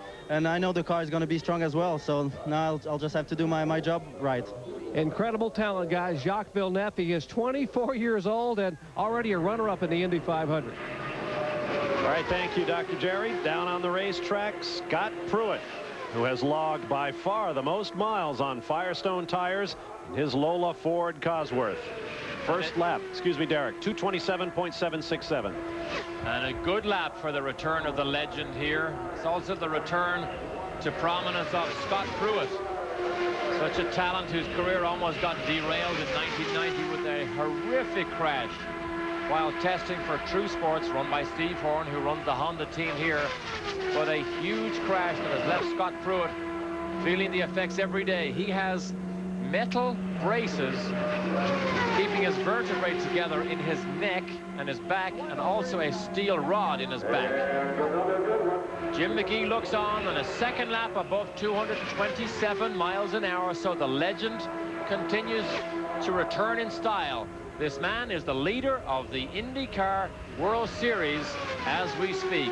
I know the car is going to be strong as well. So now I'll just have to do my job right. Incredible talent, guys. Jacques Villeneuve, he is 24 years old and already a runner-up in the Indy 500. All right, thank you, Dr. Jerry. Down on the racetrack, Scott Pruett, who has logged by far the most miles on Firestone tires in his Lola Ford Cosworth. First lap, excuse me, Derek, 227.767. And a good lap for the return of the legend here. It's also the return to prominence of Scott Pruett. Such a talent whose career almost got derailed in 1990 with a horrific crash while testing for True Sports, run by Steve Horn, who runs the Honda team here. But a huge crash that has left Scott Pruett feeling the effects every day. He has metal braces keeping his vertebrae together in his neck and his back, and also a steel rod in his back. Jim McGee looks on a second lap above 227 miles an hour, so the legend continues to return in style. This man is the leader of the IndyCar World Series as we speak.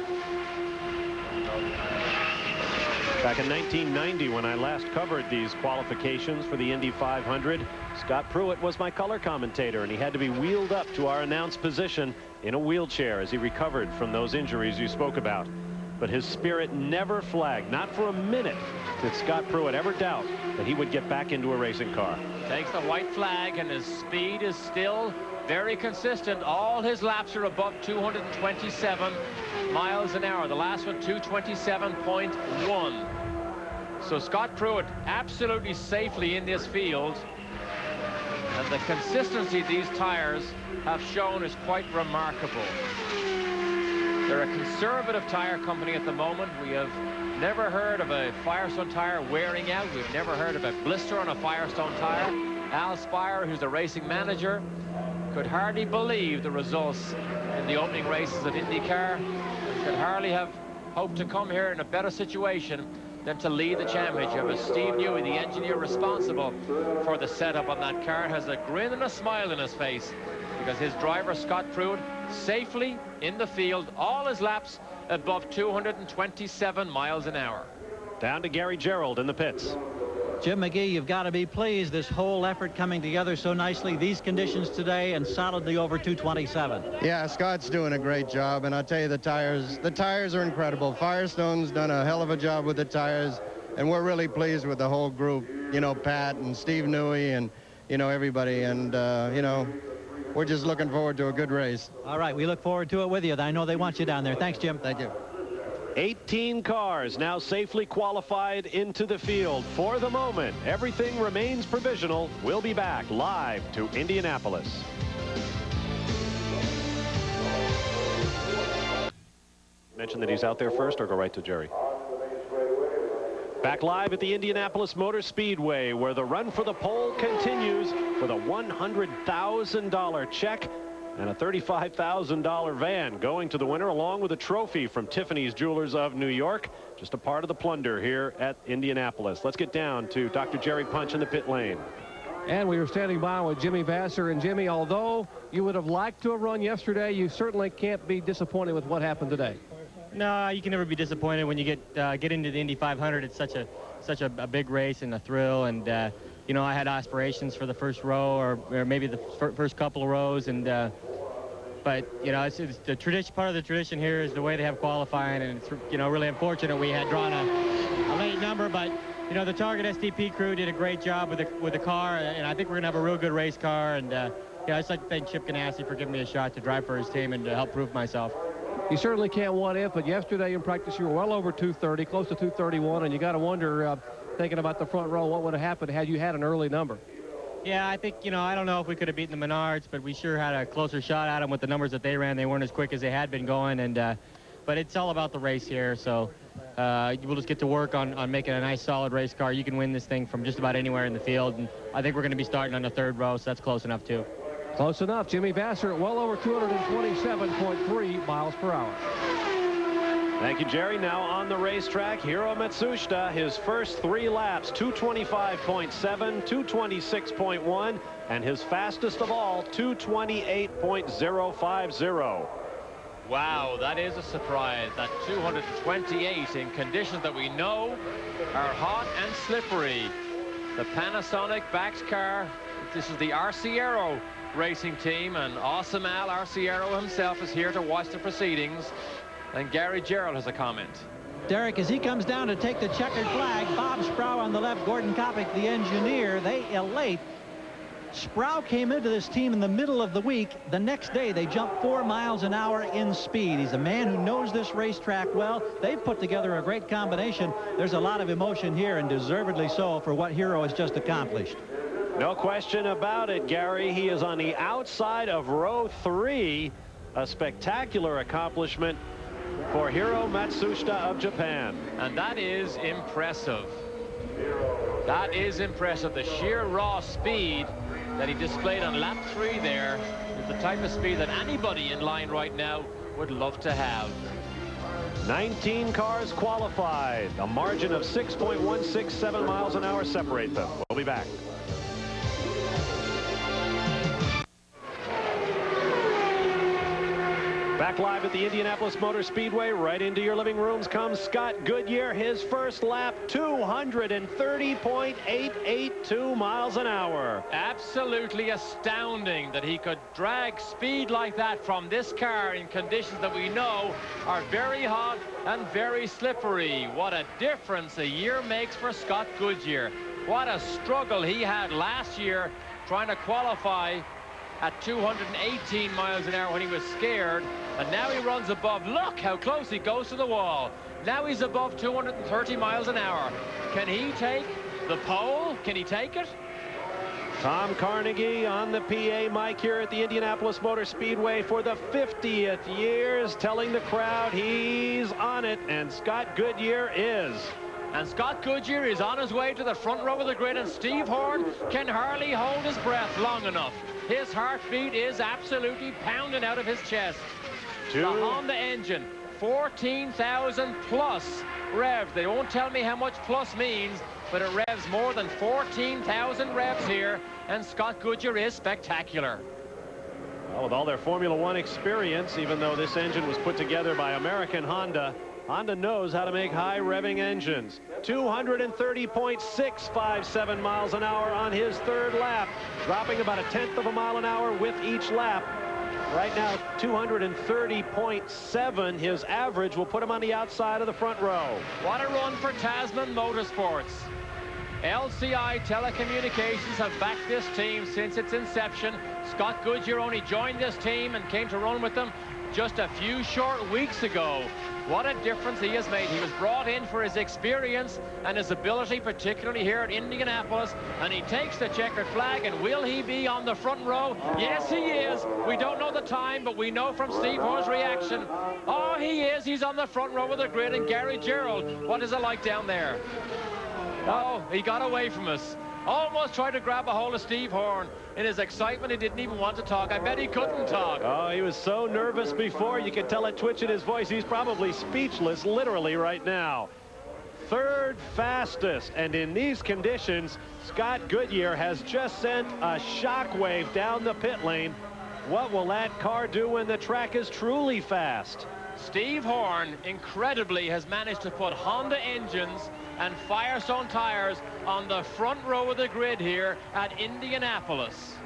Back in 1990, when I last covered these qualifications for the Indy 500, Scott Pruett was my color commentator, and he had to be wheeled up to our announce position in a wheelchair as he recovered from those injuries you spoke about. But his spirit never flagged, not for a minute did Scott Pruett ever doubt that he would get back into a racing car. Takes the white flag, and his speed is still very consistent. All his laps are above 227 miles an hour. The last one, 227.1. So Scott Pruett absolutely safely in this field. And the consistency these tires have shown is quite remarkable. They're a conservative tire company at the moment. We have never heard of a Firestone tire wearing out. We've never heard of a blister on a Firestone tire. Al Spire, who's the racing manager, could hardly believe the results in the opening races of IndyCar. Could hardly have hoped to come here in a better situation than to lead the championship, as Steve Newey, the engineer responsible for the setup on that car, has a grin and a smile in his face because his driver, Scott Pruett, safely in the field, all his laps above 227 miles an hour. Down to Gary Gerald in the pits. Jim McGee, you've got to be pleased. This whole effort coming together so nicely. These conditions today and solidly over 227. Yeah, Scott's doing a great job, and I'll tell you, the tires are incredible. Firestone's done a hell of a job with the tires, and we're really pleased with the whole group. You know, Pat and Steve Newey and, you know, everybody, and, you know, we're just looking forward to a good race. All right, we look forward to it with you. I know they want you down there. Thanks, Jim. Thank you. 18 cars now safely qualified into the field. For the moment, everything remains provisional. We'll be back live to Indianapolis. Mention that he's out there first, or go right to Jerry? Back live at the Indianapolis Motor Speedway, where the run for the pole continues with a $100,000 check and a $35,000 van going to the winner, along with a trophy from Tiffany's Jewelers of New York. Just a part of the plunder here at Indianapolis. Let's get down to Dr. Jerry Punch in the pit lane. And we were standing by with Jimmy Vasser. And Jimmy, although you would have liked to have run yesterday, you certainly can't be disappointed with what happened today. No, you can never be disappointed when you get into the Indy 500. It's such a big race and a thrill, and you know, I had aspirations for the first row or maybe the first couple of rows, and but you know, it's the tradition. Part of the tradition here is the way they have qualifying, and it's, you know, really unfortunate we had drawn a late number, but you know, the Target SDP crew did a great job with the car, and I think we're gonna have a real good race car, and yeah, I'd just like to thank Chip Ganassi for giving me a shot to drive for his team and to help prove myself. You certainly can't what if, but yesterday in practice you were well over 230, close to 231, and you got to wonder, thinking about the front row, what would have happened had you had an early number? Yeah, I think, you know, I don't know if we could have beaten the Menards, but we sure had a closer shot at them with the numbers that they ran. They weren't as quick as they had been going, and but it's all about the race here, so we'll just get to work on making a nice solid race car. You can win this thing from just about anywhere in the field, and I think we're going to be starting on the third row, so that's close enough too. Close enough. Jimmy Vasser well over 227.3 miles per hour. Thank you, Jerry. Now on the racetrack, Hiro Matsushita, his first 3 laps, 225.7, 226.1, and his fastest of all, 228.050. Wow, that is a surprise. That 228 in conditions that we know are hot and slippery. The Panasonic backed car. This is the Arciero racing team, and awesome Al Arciero himself is here to watch the proceedings. And Gary Gerald has a comment. Derek, as he comes down to take the checkered flag, Bob Sproul on the left, Gordon Kopic, the engineer, they elate. Sproul came into this team in the middle of the week. The next day, they jumped 4 miles an hour in speed. He's a man who knows this racetrack well. They've put together a great combination. There's a lot of emotion here, and deservedly so, for what Hiro has just accomplished. No question about it, Gary. He is on the outside of row 3. A spectacular accomplishment for Hiro Matsushita of Japan. And that is impressive. That is impressive. The sheer raw speed that he displayed on lap 3 there is the type of speed that anybody in line right now would love to have. 19 cars qualified. A margin of 6.167 miles an hour separate them. We'll be back. Back live at the Indianapolis Motor Speedway. Right into your living rooms comes Scott Goodyear. His first lap, 230.882 miles an hour. Absolutely astounding that he could drag speed like that from this car in conditions that we know are very hot and very slippery. What a difference a year makes for Scott Goodyear. What a struggle he had last year trying to qualify at 218 miles an hour when he was scared, and now he runs above. Look how close he goes to the wall. Now he's above 230 miles an hour. Can he take the pole? Can he take it? Tom Carnegie on the PA mic here at the Indianapolis Motor Speedway for the 50th years, telling the crowd he's on it, and Scott Goodyear is. And Scott Goodyear is on his way to the front row of the grid, and Steve Horn can hardly hold his breath long enough. His heartbeat is absolutely pounding out of his chest. The Honda engine, 14,000 plus revs. They won't tell me how much plus means, but it revs more than 14,000 revs here, and Scott Goodyear is spectacular. Well, with all their Formula One experience, even though this engine was put together by American Honda, Honda knows how to make high revving engines. 230.657 miles an hour on his third lap, dropping about 1/10 of a mile an hour with each lap. Right now, 230.7. His average will put him on the outside of the front row. What a run for Tasman Motorsports. LCI Telecommunications have backed this team since its inception. Scott Goodyear only joined this team and came to run with them just a few short weeks ago. What a difference he has made. He was brought in for his experience and his ability, particularly here at Indianapolis, and he takes the checkered flag. And will he be on the front row? Yes, he is. We don't know the time, but we know from Steve Horn's reaction. Oh, he is. He's on the front row of the grid. And Gary Gerald, what is it like down there? Oh, he got away from us. Almost tried to grab a hold of Steve Horn. In his excitement, he didn't even want to talk. I bet he couldn't talk. Oh, he was so nervous before. You could tell a twitch in his voice. He's probably speechless literally right now. Third fastest, and in these conditions, Scott Goodyear has just sent a shockwave down the pit lane. What will that car do when the track is truly fast? Steve Horn, incredibly, has managed to put Honda engines and Firestone tires on the front row of the grid here at Indianapolis.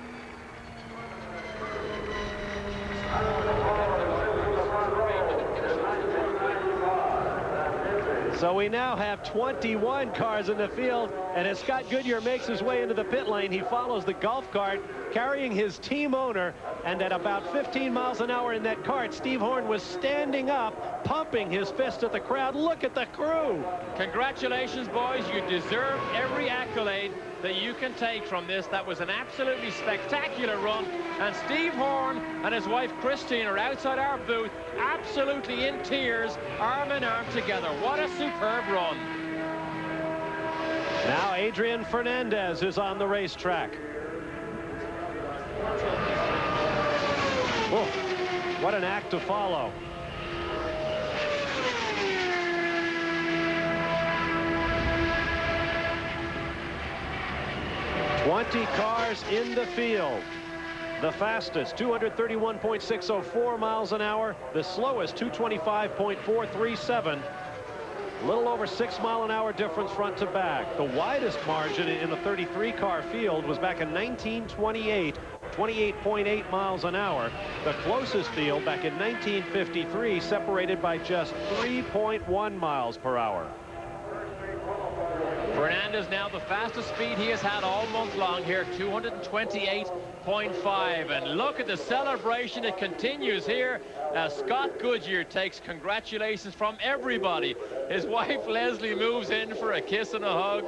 So we now have 21 cars in the field, and as Scott Goodyear makes his way into the pit lane, he follows the golf cart carrying his team owner, and at about 15 miles an hour in that cart, Steve Horn was standing up, pumping his fist at the crowd. Look at the crew. Congratulations, boys. You deserve every accolade that you can take from this. That was an absolutely spectacular run, and Steve Horn and his wife Christine are outside our booth, absolutely in tears, arm in arm together. What a superb run. Now Adrian Fernandez is on the racetrack. Whoa, what an act to follow. "20 cars in the field. The fastest, 231.604 miles an hour. The slowest, 225.437. A little over 6 mile an hour difference front to back. The widest margin in the 33 car field was back in 1928, 28.8 miles an hour. The closest field back in 1953, separated by just 3.1 miles per hour. Fernandez now the fastest speed he has had all month long here, 228.5. And look at the celebration. It continues here as Scott Goodyear takes congratulations from everybody. His wife Leslie moves in for a kiss and a hug.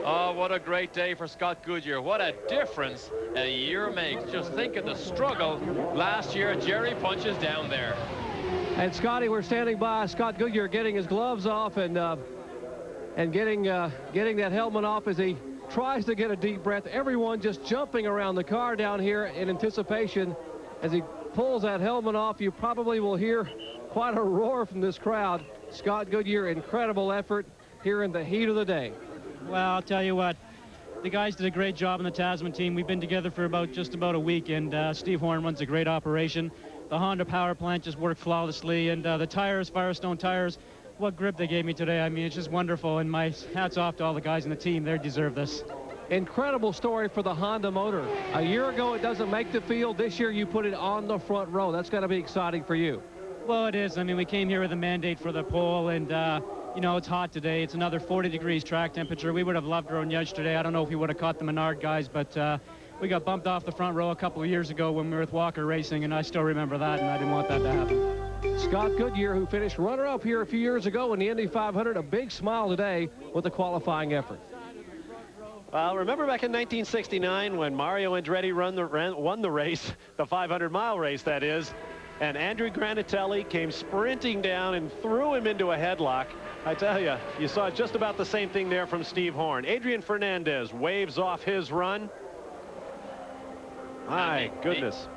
Oh, what a great day for Scott Goodyear. What a difference a year makes. Just think of the struggle last year. Jerry punches down there. And Scotty, we're standing by Scott Goodyear getting his gloves off, and and getting that helmet off as he tries to get a deep breath. Everyone just jumping around the car down here in anticipation. As he pulls that helmet off, you probably will hear quite a roar from this crowd. Scott Goodyear, incredible effort here in the heat of the day. Well, I'll tell you what, the guys did a great job on the Tasman team. We've been together for just about a week, and Steve Horn runs a great operation. The Honda power plant just worked flawlessly, and the tires, Firestone tires, what grip they gave me today. I mean, it's just wonderful, and my hats off to all the guys in the team. They deserve this. Incredible story for the Honda motor. A year ago, it doesn't make the field. This year, you put it on the front row. That's got to be exciting for you. Well, it is. I mean, we came here with a mandate for the pole, and, you know, it's hot today. It's another 40 degrees track temperature. We would have loved Rougneage today. I don't know if we would have caught the Menard guys, but we got bumped off the front row a couple of years ago when we were with Walker Racing, and I still remember that, and I didn't want that to happen. Scott Goodyear, who finished runner-up here a few years ago in the Indy 500, a big smile today with the qualifying effort. Well, remember back in 1969 when Mario Andretti won the race, the 500-mile race, that is, and Andrew Granatelli came sprinting down and threw him into a headlock. I tell you, you saw just about the same thing there from Steve Horn. Adrian Fernandez waves off his run. My goodness.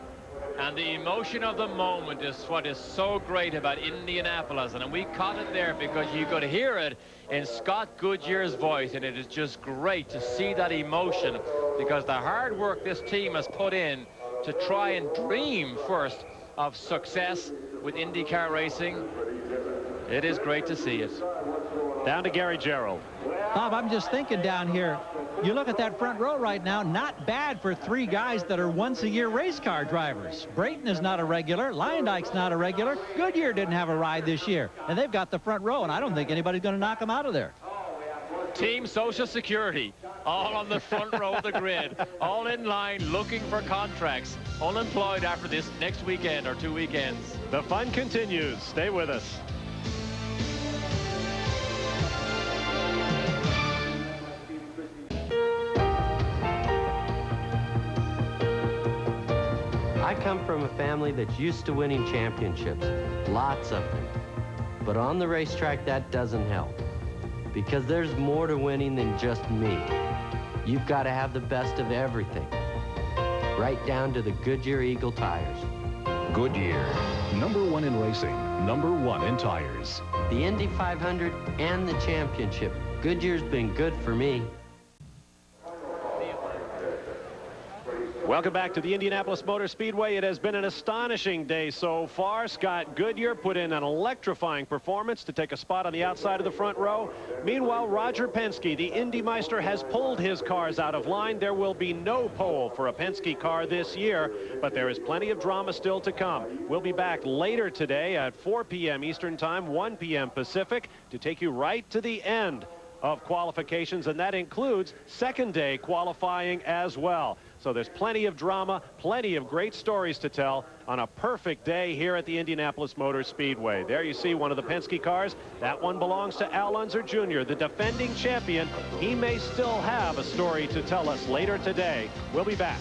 And the emotion of the moment is what is so great about Indianapolis. And we caught it there because you could hear it in Scott Goodyear's voice. And it is just great to see that emotion, because the hard work this team has put in to try and dream first of success with IndyCar racing. It is great to see it. Down to Gary Gerald. Bob, I'm just thinking down here, you look at that front row right now, not bad for three guys that are once-a-year race car drivers. Brayton is not a regular. Luyendyck's not a regular. Goodyear didn't have a ride this year. And they've got the front row, and I don't think anybody's going to knock them out of there. Team Social Security, all on the front row of the grid, all in line looking for contracts, unemployed after this next weekend or 2 weekends. The fun continues. Stay with us. I come from a family that's used to winning championships, lots of them. But on the racetrack, that doesn't help, because there's more to winning than just me. You've got to have the best of everything, right down to the Goodyear Eagle tires. Goodyear, #1 in racing, #1 in tires. The Indy 500 and the championship. Goodyear's been good for me. Welcome back to the Indianapolis Motor Speedway. It has been an astonishing day so far. Scott Goodyear put in an electrifying performance to take a spot on the outside of the front row. Meanwhile, Roger Penske, the Indy Meister, has pulled his cars out of line. There will be no pole for a Penske car this year, but there is plenty of drama still to come. We'll be back later today at 4 p.m. Eastern Time, 1 p.m. Pacific, to take you right to the end of qualifications, and that includes second day qualifying as well. So there's plenty of drama, plenty of great stories to tell on a perfect day here at the Indianapolis Motor Speedway. There you see one of the Penske cars. That one belongs to Al Unser Jr., the defending champion. He may still have a story to tell us later today. We'll be back.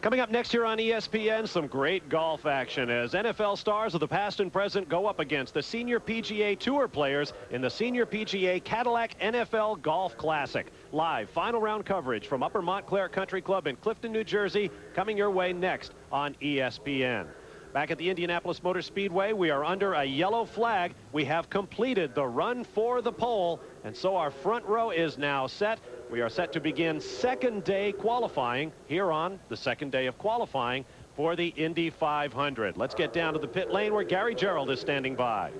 Coming up next here on ESPN, some great golf action as NFL stars of the past and present go up against the Senior PGA Tour players in the Senior PGA Cadillac NFL Golf Classic. Live final round coverage from Upper Montclair Country Club in Clifton, New Jersey, coming your way next on ESPN. Back at the Indianapolis Motor Speedway, we are under a yellow flag. We have completed the run for the pole, and so our front row is now set. We are set to begin second day qualifying here on the second day of qualifying for the Indy 500. Let's get down to the pit lane where Gary Gerald is standing by.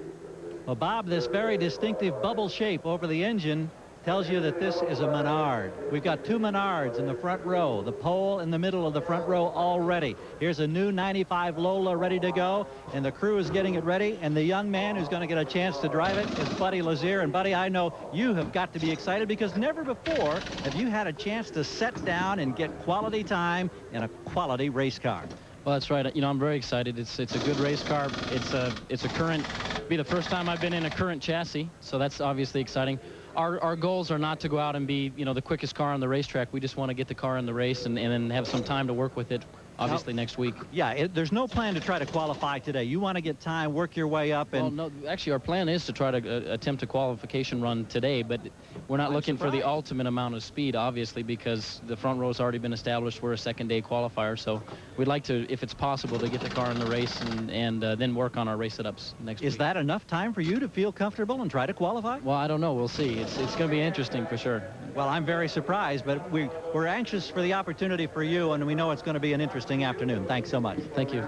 Well, Bob, this very distinctive bubble shape over the engine tells you that this is a Menard. We've got two Menards in the front row, the pole in the middle of the front row already. Here's a new 95 Lola ready to go, and the crew is getting it ready, and the young man who's going to get a chance to drive it is Buddy Lazier. And Buddy, I know you have got to be excited, because never before have you had a chance to set down and get quality time in a quality race car. Well, that's right. You know, I'm very excited. It's a good race car. It's a current, be the first time I've been in a current chassis, so that's obviously exciting. Our goals are not to go out and be, you know, the quickest car on the racetrack. We just want to get the car in the race and then have some time to work with it obviously next week. Yeah, there's no plan to try to qualify today. You want to get time, work your way up. And well, no, actually, our plan is to try to attempt a qualification run today, but we're not looking for the ultimate amount of speed, obviously, because the front row's already been established. We're a second-day qualifier, so we'd like to, if it's possible, to get the car in the race and then work on our race setups next week. Is that enough time for you to feel comfortable and try to qualify? Well, I don't know. We'll see. It's going to be interesting for sure. Well, I'm very surprised, but we're anxious for the opportunity for you, and we know it's going to be an interesting afternoon. Thanks so much. Thank you.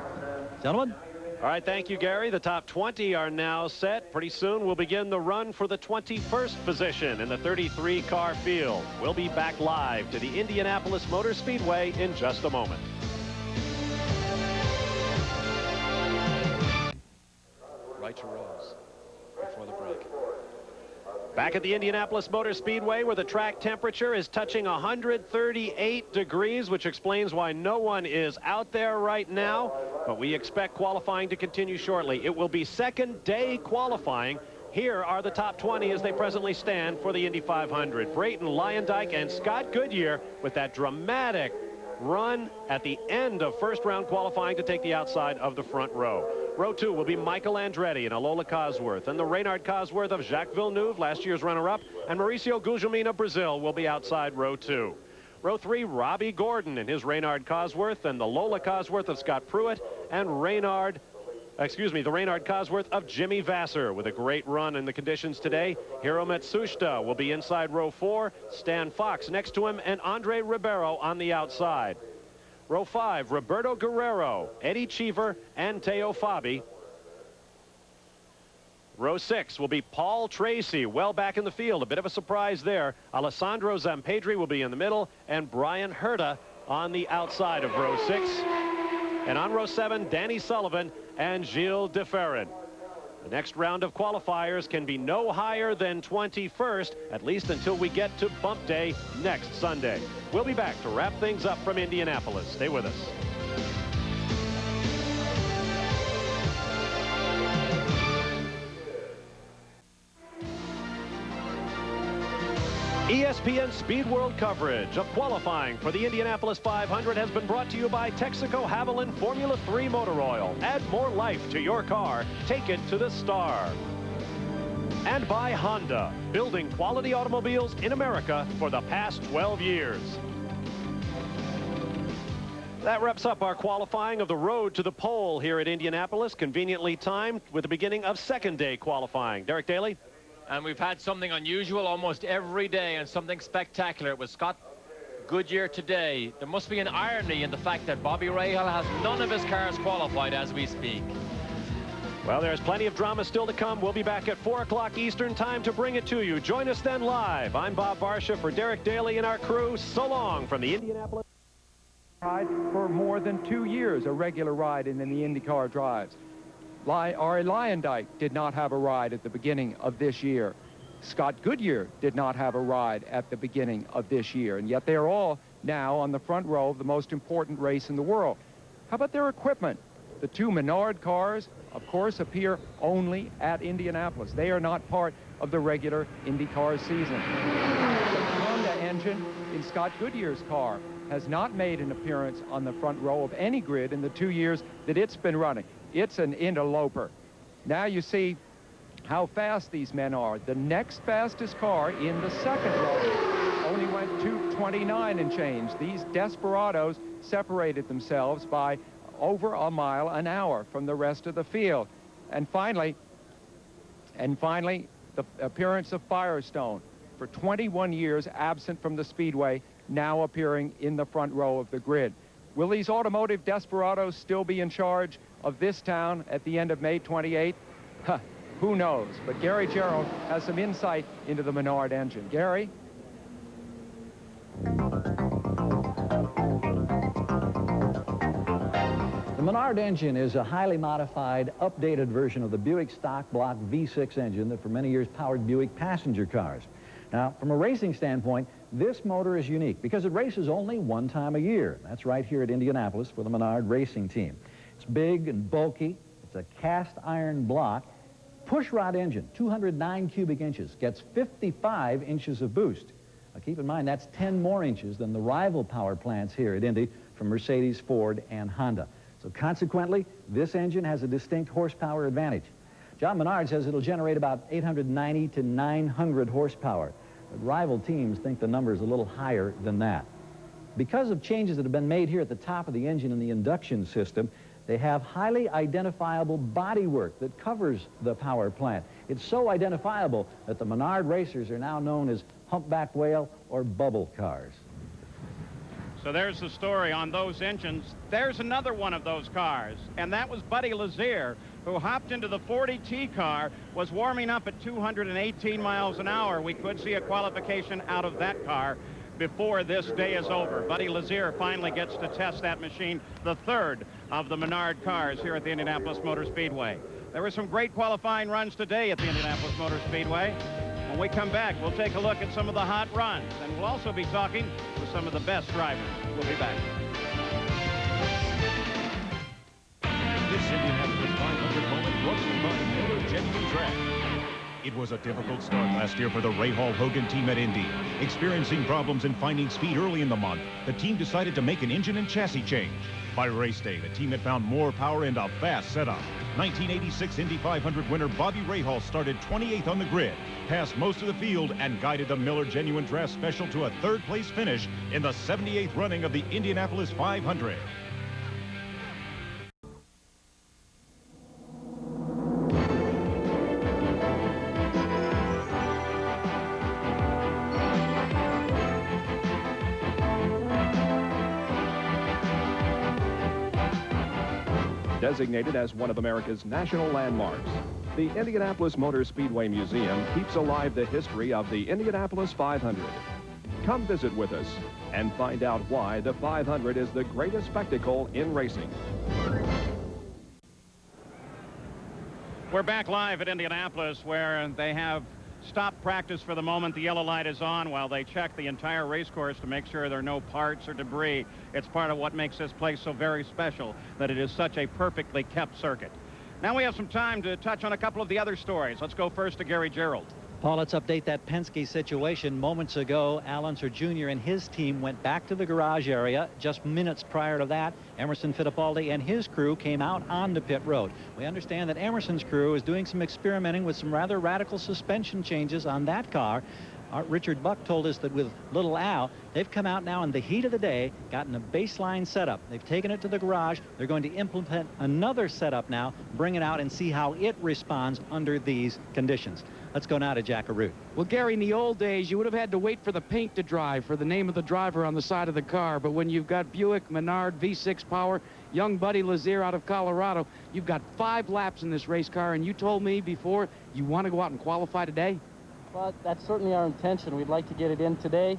Gentlemen. All right, thank you, Gary. The top 20 are now set. Pretty soon we'll begin the run for the 21st position in the 33-car field. We'll be back live to the Indianapolis Motor Speedway in just a moment. Right to Rose before the break. Back at the Indianapolis Motor Speedway, where the track temperature is touching 138 degrees, which explains why no one is out there right now. But we expect qualifying to continue shortly. It will be second day qualifying. Here are the top 20 as they presently stand for the Indy 500. Brayton Luyendyk and Scott Goodyear with that dramatic run at the end of first round qualifying to take the outside of the front row. Row 2 will be Michael Andretti and Alola Cosworth, and the Reynard Cosworth of Jacques Villeneuve, last year's runner-up, and Mauricio Gugelmin of Brazil will be outside row 2. Row 3, Robbie Gordon and his Reynard Cosworth, and the Lola Cosworth of Scott Pruett, and the Reynard Cosworth of Jimmy Vasser with a great run in the conditions today. Hiro Matsushita will be inside row 4, Stan Fox next to him, and Andre Ribeiro on the outside. Row 5, Roberto Guerrero, Eddie Cheever, and Teo Fabi. Row 6 will be Paul Tracy, well back in the field. A bit of a surprise there. Alessandro Zampedri will be in the middle, and Brian Herta on the outside of row 6. And on row 7, Danny Sullivan and Gilles Deferrin. The next round of qualifiers can be no higher than 21st, at least until we get to bump day next Sunday. We'll be back to wrap things up from Indianapolis. Stay with us. ESPN Speed World coverage of qualifying for the Indianapolis 500 has been brought to you by Texaco Haviland Formula 3 Motor Oil. Add more life to your car. Take it to the star. And by Honda, building quality automobiles in America for the past 12 years. That wraps up our qualifying of the road to the pole here at Indianapolis, conveniently timed with the beginning of second day qualifying. Derek Daly? And we've had something unusual almost every day and something spectacular. It was Scott Goodyear today. There must be an irony in the fact that Bobby Rahal has none of his cars qualified as we speak. Well, there's plenty of drama still to come. We'll be back at 4 o'clock Eastern time to bring it to you. Join us then live. I'm Bob Barsha for Derek Daly and our crew. So long from the Indianapolis. For more than 2 years, a regular ride in the IndyCar drives. Ari Luyendyk did not have a ride at the beginning of this year. Scott Goodyear did not have a ride at the beginning of this year, and yet they are all now on the front row of the most important race in the world. How about their equipment? The 2 Menard cars, of course, appear only at Indianapolis. They are not part of the regular IndyCar season. The Honda engine in Scott Goodyear's car has not made an appearance on the front row of any grid in the 2 years that it's been running. It's an interloper. Now you see how fast these men are. The next fastest car in the second row only went 2:29 and change. These desperados separated themselves by over a mile an hour from the rest of the field. And finally, the appearance of Firestone, for 21 years absent from the Speedway, now appearing in the front row of the grid. Will these automotive desperados still be in charge of this town at the end of May 28th? Who knows? But Gary Gerald has some insight into the Menard engine. Gary? The Menard engine is a highly modified, updated version of the Buick stock block V6 engine that for many years powered Buick passenger cars. Now, from a racing standpoint, this motor is unique because it races only one time a year. That's right here at Indianapolis for the Menard racing team. It's big and bulky. It's a cast iron block. Pushrod engine, 209 cubic inches, gets 55 inches of boost. Keep in mind, that's 10 more inches than the rival power plants here at Indy from Mercedes, Ford, and Honda. So consequently, this engine has a distinct horsepower advantage. John Menard says it'll generate about 890 to 900 horsepower. But rival teams think the number is a little higher than that. Because of changes that have been made here at the top of the engine and the induction system, they have highly identifiable bodywork that covers the power plant. It's so identifiable that the Menard racers are now known as humpback whale or bubble cars. So there's the story on those engines. There's another one of those cars, and that was Buddy Lazier, who hopped into the 40T car, was warming up at 218 miles an hour. We could see a qualification out of that car before this day is over. Buddy Lazier finally gets to test that machine, the third of the Menard cars here at the Indianapolis Motor Speedway. There were some great qualifying runs today at the Indianapolis Motor Speedway. When we come back, we'll take a look at some of the hot runs, and we'll also be talking with some of the best drivers. We'll be back. This Indianapolis 500 moment brought to you by Miller Genuine Track. It was a difficult start last year for the Rahal Hogan team at Indy. Experiencing problems in finding speed early in the month, the team decided to make an engine and chassis change. By race day, the team had found more power and a fast setup. 1986 Indy 500 winner Bobby Rahal started 28th on the grid, passed most of the field, and guided the Miller Genuine Draft Special to a third-place finish in the 78th running of the Indianapolis 500. Designated as one of America's national landmarks, the Indianapolis Motor Speedway Museum keeps alive the history of the Indianapolis 500. Come visit with us and find out why the 500 is the greatest spectacle in racing. We're back live at Indianapolis, where they have stopped practice for the moment. The yellow light is on while they check the entire race course to make sure there are no parts or debris. It's part of what makes this place so very special, that it is such a perfectly kept circuit. Now we have some time to touch on a couple of the other stories. Let's go first to Gary Gerald. Paul, let's update that Penske situation. Moments ago, Al Unser Jr. and his team went back to the garage area. Just minutes prior to that, Emerson Fittipaldi and his crew came out onto pit road. We understand that Emerson's crew is doing some experimenting with some rather radical suspension changes on that car. Richard Buck told us that with little Al, they've come out now in the heat of the day, gotten a baseline setup. They've taken it to the garage. They're going to implement another setup now, bring it out and see how it responds under these conditions. Let's go now to Jack Arute. Well, Gary, in the old days, you would have had to wait for the paint to dry for the name of the driver on the side of the car. But when you've got Buick, Menard, V6 power, young Buddy Lazier out of Colorado, you've got 5 laps in this race car, and you told me before you want to go out and qualify today? Well, that's certainly our intention. We'd like to get it in today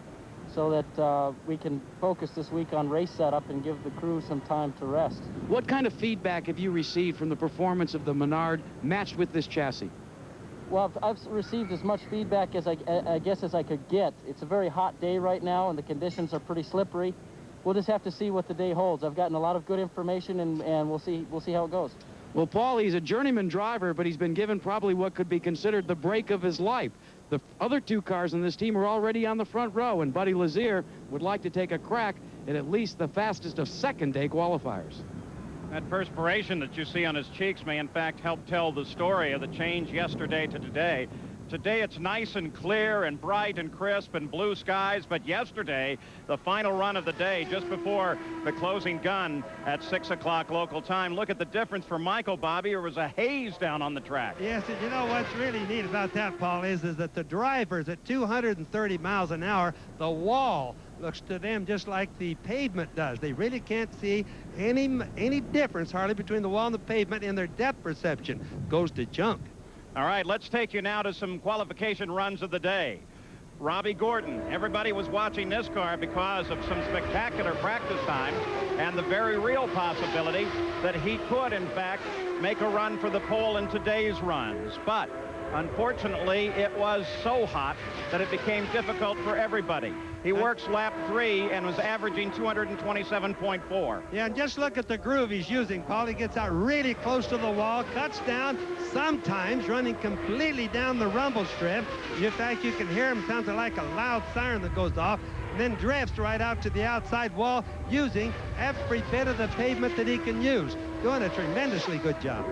so that we can focus this week on race setup and give the crew some time to rest. What kind of feedback have you received from the performance of the Menard matched with this chassis? Well, I've received as much feedback as I guess as I could get. It's a very hot day right now, and the conditions are pretty slippery. We'll just have to see what the day holds. I've gotten a lot of good information, and we'll see how it goes. Well, Paul, he's a journeyman driver, but he's been given probably what could be considered the break of his life. The other 2 cars in this team are already on the front row, and Buddy Lazier would like to take a crack at least the fastest of second-day qualifiers. That perspiration that you see on his cheeks may in fact help tell the story of the change yesterday to today. Today it's nice and clear and bright and crisp and blue skies, but yesterday, the final run of the day, just before the closing gun at 6 o'clock local time, look at the difference for Michael, Bobby. There was a haze down on the track. Yes, and you know what's really neat about that, Paul, is that the drivers at 230 miles an hour, the wall looks to them just like the pavement does. They really can't see any difference hardly between the wall and the pavement, and their depth perception goes to junk. All right, let's take you now to some qualification runs of the day. Robbie Gordon. Everybody was watching this car because of some spectacular practice times and the very real possibility that he could, in fact, make a run for the pole in today's runs. But unfortunately, it was so hot that it became difficult for everybody. He works lap 3 and was averaging 227.4. Yeah, and just look at the groove he's using, Paul. He gets out really close to the wall, cuts down, sometimes running completely down the rumble strip. In fact, you can hear him. Sounds like a loud siren that goes off. And then drifts right out to the outside wall, using every bit of the pavement that he can use. Doing a tremendously good job.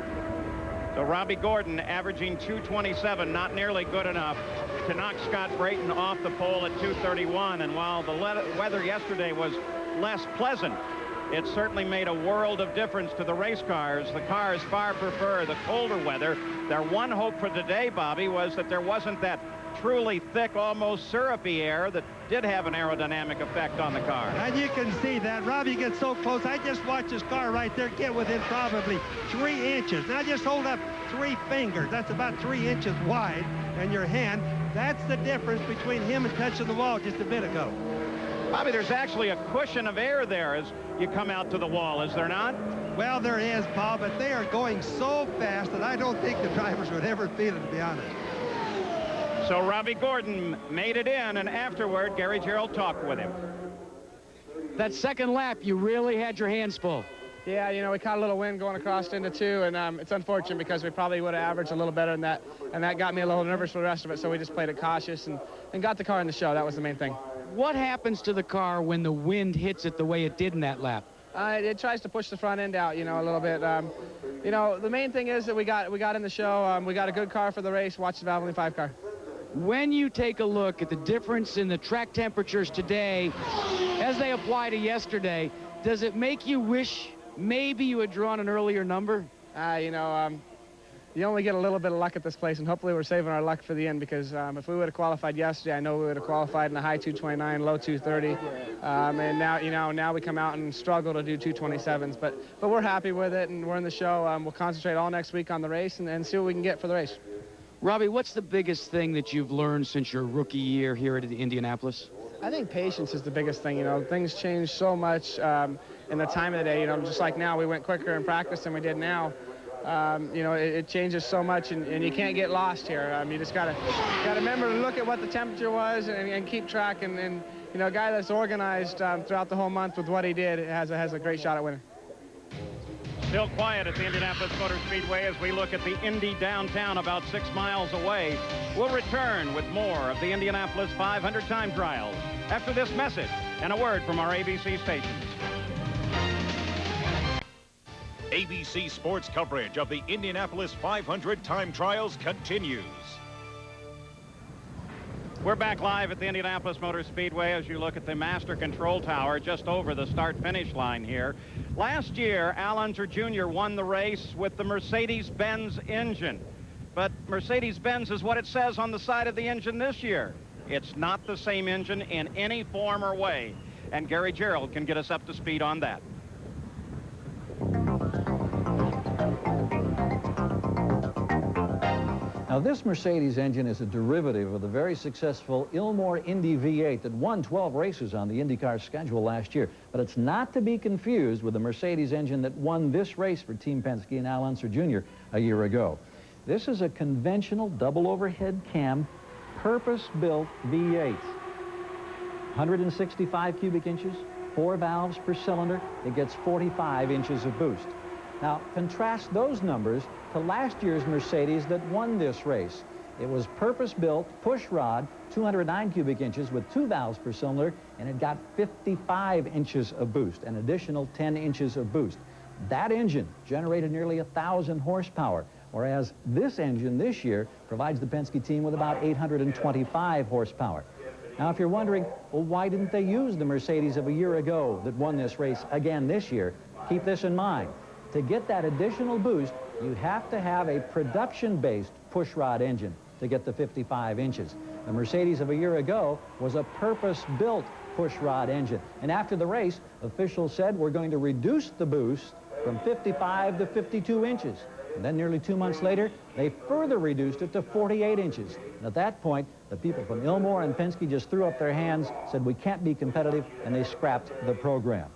So Robbie Gordon averaging 227, not nearly good enough to knock Scott Brayton off the pole at 231. And while the weather yesterday was less pleasant, it certainly made a world of difference to the race cars. The cars far prefer the colder weather. Their one hope for today, Bobby, was that there wasn't that truly thick, almost syrupy air that did have an aerodynamic effect on the car. And you can see that. Robbie gets so close. I just watched his car right there get within probably 3 inches. Now just hold up 3 fingers. That's about 3 inches wide in your hand. That's the difference between him and touching the wall just a bit ago. Bobby, there's actually a cushion of air there as you come out to the wall, is there not? Well, there is, Paul, but they are going so fast that I don't think the drivers would ever feel it, to be honest. So Robbie Gordon made it in, and afterward, Gary Gerald talked with him. That second lap, you really had your hands full. Yeah, you know, we caught a little wind going across into 2, and it's unfortunate because we probably would have averaged a little better than that, and that got me a little nervous for the rest of it, so we just played it cautious and got the car in the show. That was the main thing. What happens to the car when the wind hits it the way it did in that lap? It tries to push the front end out, you know, a little bit. You know, the main thing is that we got in the show. We got a good car for the race. Watch the Valvoline 5 car. When you take a look at the difference in the track temperatures today as they apply to yesterday, does it make you wish maybe you had drawn an earlier number? You know, you only get a little bit of luck at this place, and hopefully we're saving our luck for the end, because if we would have qualified yesterday, I know we would have qualified in the high 229, low 230. And now, you know, now we come out and struggle to do 227s, but we're happy with it, and we're in the show. We'll concentrate all next week on the race and see what we can get for the race. Robbie, what's the biggest thing that you've learned since your rookie year here at Indianapolis? I think patience is the biggest thing. You know, things change so much in the time of the day. You know, just like now, we went quicker in practice than we did now. You know, it changes so much, and you can't get lost here. You just gotta remember to look at what the temperature was and keep track. And you know, a guy that's organized throughout the whole month with what he did has a great shot at winning. Still quiet at the Indianapolis Motor Speedway as we look at the Indy downtown about 6 miles away. We'll return with more of the Indianapolis 500 time trials after this message and a word from our ABC stations. ABC Sports coverage of the Indianapolis 500 time trials continues. We're back live at the Indianapolis Motor Speedway as you look at the Master Control Tower just over the start-finish line here. Last year, Al Unser Jr. won the race with the Mercedes-Benz engine. But Mercedes-Benz is what it says on the side of the engine this year. It's not the same engine in any form or way. And Gary Gerald can get us up to speed on that. Now, this Mercedes engine is a derivative of the very successful Ilmor Indy V8 that won 12 races on the IndyCar schedule last year. But it's not to be confused with the Mercedes engine that won this race for Team Penske and Al Unser Jr. a year ago. This is a conventional double overhead cam, purpose-built V8. 165 cubic inches, 4 valves per cylinder. It gets 45 inches of boost. Now, contrast those numbers to last year's Mercedes that won this race. It was purpose-built, push rod, 209 cubic inches with 2 valves per cylinder, and it got 55 inches of boost, an additional 10 inches of boost. That engine generated nearly 1,000 horsepower, whereas this engine this year provides the Penske team with about 825 horsepower. Now, if you're wondering, well, why didn't they use the Mercedes of a year ago that won this race again this year? Keep this in mind. To get that additional boost, you have to have a production-based pushrod engine to get the 55 inches. The Mercedes of a year ago was a purpose-built pushrod engine. And after the race, officials said we're going to reduce the boost from 55 to 52 inches. And then nearly 2 months later, they further reduced it to 48 inches. And at that point, the people from Ilmor and Penske just threw up their hands, said we can't be competitive, and they scrapped the program.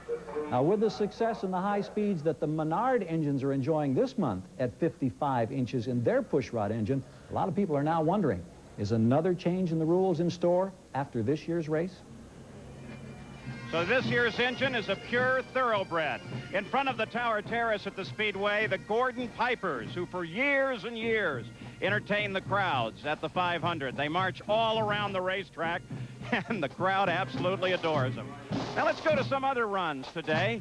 Now, with the success and the high speeds that the Menard engines are enjoying this month at 55 inches in their pushrod engine, a lot of people are now wondering, is another change in the rules in store after this year's race? So this year's engine is a pure thoroughbred. In front of the Tower Terrace at the Speedway, the Gordon Pipers, who for years and years entertain the crowds at the 500. They march all around the racetrack, and the crowd absolutely adores them. Now let's go to some other runs today.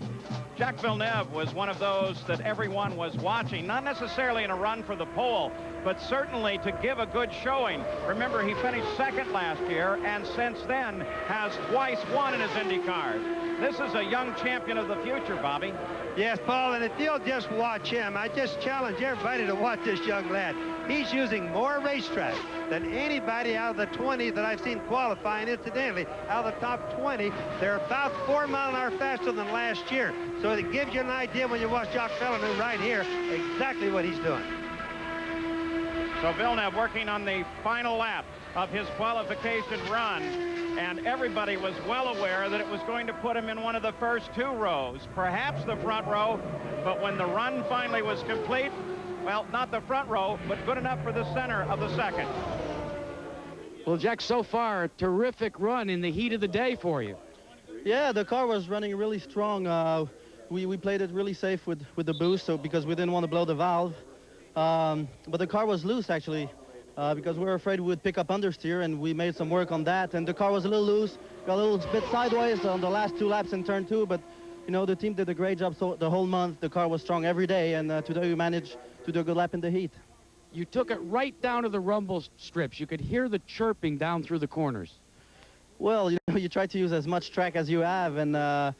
Jacques Villeneuve was one of those that everyone was watching, not necessarily in a run for the pole, but certainly to give a good showing. Remember, he finished second last year, and since then has twice won in his Indy cars. This is a young champion of the future, Bobby. Yes, Paul, and if you'll just watch him, I just challenge everybody to watch this young lad. He's using more racetrack than anybody out of the 20 that I've seen qualifying. Incidentally, out of the top 20, they're about 4 miles an hour faster than last year. So it gives you an idea when you watch Jacques Villeneuve right here exactly what he's doing. So Villeneuve working on the final lap of his qualification run, and everybody was well aware that it was going to put him in one of the first 2 rows, perhaps the front row, but when the run finally was complete, well, not the front row, but good enough for the center of the second. Well, Jack, so far, a terrific run in the heat of the day for you. Yeah, the car was running really strong. We played it really safe with the boost, so because we didn't want to blow the valve. But the car was loose, actually, because we were afraid we would pick up understeer, and we made some work on that. And the car was a little loose, got a little bit sideways on the last 2 laps in turn 2, but, you know, the team did a great job. So the whole month, the car was strong every day, and today we managed to do a good lap in the heat. You took it right down to the rumble strips. You could hear the chirping down through the corners. Well, you know, you try to use as much track as you have, and to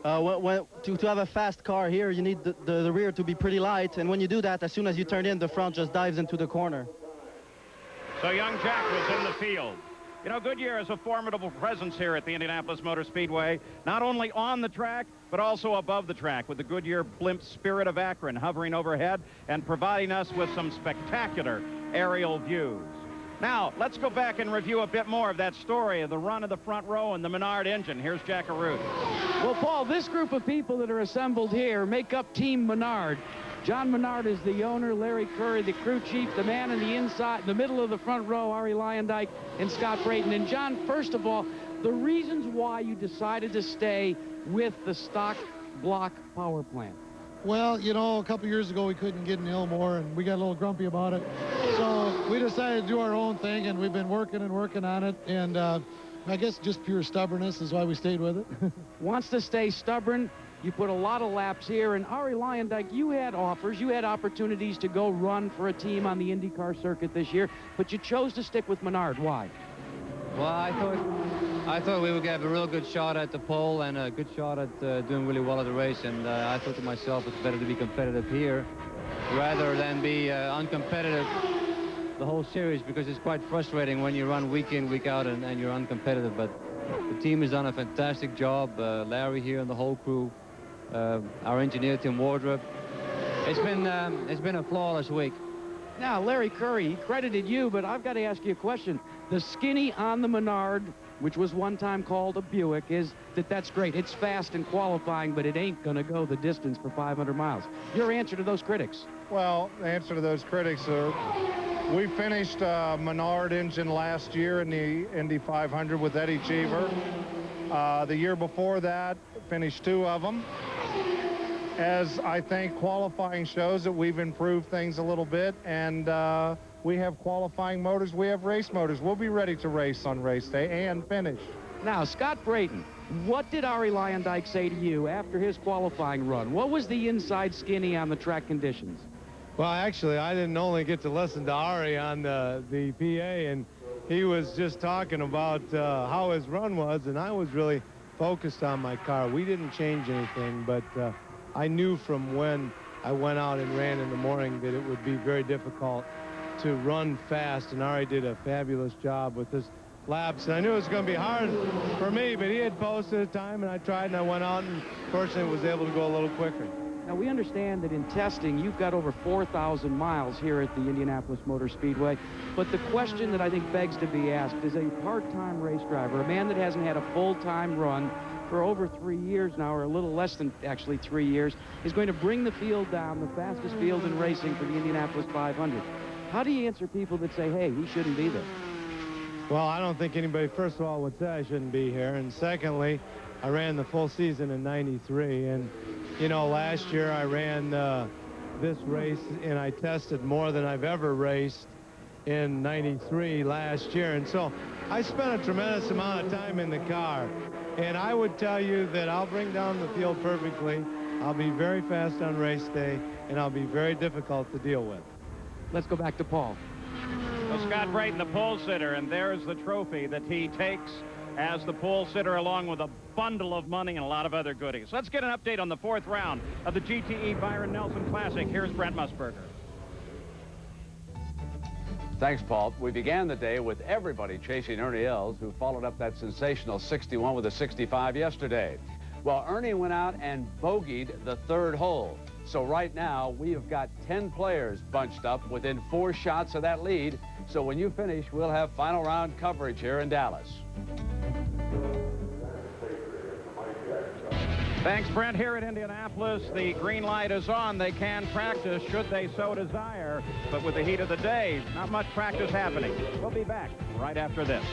have a fast car here, you need the rear to be pretty light, and when you do that, as soon as you turn in, the front just dives into the corner. So young Jack was in the field. You know, Goodyear is a formidable presence here at the Indianapolis Motor Speedway, not only on the track, but also above the track, with the Goodyear blimp Spirit of Akron hovering overhead and providing us with some spectacular aerial views. Now, let's go back and review a bit more of that story of the run of the front row and the Menard engine. Here's Jack Arute. Well, Paul, this group of people that are assembled here make up Team Menard. John Menard is the owner, Larry Curry, the crew chief, the man in the inside, the middle of the front row, Ari Luyendyk and Scott Brayton. And John, first of all, the reasons why you decided to stay with the stock block power plant. Well, you know, a couple years ago we couldn't get in Elmore, and we got a little grumpy about it. So we decided to do our own thing, and we've been working on it. And I guess just pure stubbornness is why we stayed with it. Wants to stay stubborn. You put a lot of laps here, and Ari Luyendyk, you had offers, you had opportunities to go run for a team on the IndyCar circuit this year, but you chose to stick with Menard. Why? Well, I thought we would get a real good shot at the pole and a good shot at doing really well at the race, and I thought to myself it's better to be competitive here rather than be uncompetitive the whole series, because it's quite frustrating when you run week in, week out, and you're uncompetitive. But the team has done a fantastic job. Larry here and the whole crew. Our engineer, Tim Wardrop. It's been a flawless week. Now, Larry Curry, he credited you, but I've got to ask you a question. The skinny on the Menard, which was one time called a Buick, that's great. It's fast in qualifying, but it ain't going to go the distance for 500 miles. Your answer to those critics? Well, the answer to those critics are, we finished Menard engine last year in the Indy 500 with Eddie Cheever. The year before that, finished 2 of them. As I think qualifying shows that we've improved things a little bit, and we have qualifying motors, we have race motors. We'll be ready to race on race day and finish. Now, Scott Brayton, what did Ari Luyendyk say to you after his qualifying run? What was the inside skinny on the track conditions? Well, actually, I didn't only get to listen to Ari on the PA, and he was just talking about how his run was, and I was really focused on my car. We didn't change anything, but I knew from when I went out and ran in the morning that it would be very difficult to run fast, and Ari did a fabulous job with his laps. And I knew it was going to be hard for me, but he had posted a time, and I tried, and I went out, and fortunately was able to go a little quicker. Now, we understand that in testing, you've got over 4,000 miles here at the Indianapolis Motor Speedway. But the question that I think begs to be asked is, a part-time race driver, a man that hasn't had a full-time run for over 3 years now, or a little less than actually 3 years, is going to bring the field down, the fastest field in racing for the Indianapolis 500. How do you answer people that say, hey, he shouldn't be there? Well, I don't think anybody, first of all, would say I shouldn't be here. And secondly, I ran the full season in '93, and you know, last year I ran this race and I tested more than I've ever raced in '93 last year, and so I spent a tremendous amount of time in the car, and I would tell you that I'll bring down the field perfectly. I'll be very fast on race day, and I'll be very difficult to deal with. Let's go back to Paul. So Scott Brayton, the pole sitter, and there's the trophy that he takes as the pole sitter, along with a bundle of money and a lot of other goodies. Let's get an update on the 4th round of the GTE Byron Nelson Classic. Here's Brent Musburger. Thanks, Paul. We began the day with everybody chasing Ernie Els, who followed up that sensational 61 with a 65 yesterday. Well, Ernie went out and bogeyed the 3rd hole. So right now, we have got 10 players bunched up within 4 shots of that lead. So when you finish, we'll have final round coverage here in Dallas. Thanks, Brent. Here at Indianapolis, the green light is on. They can practice should they so desire, but with the heat of the day, not much practice happening. We'll be back right after this.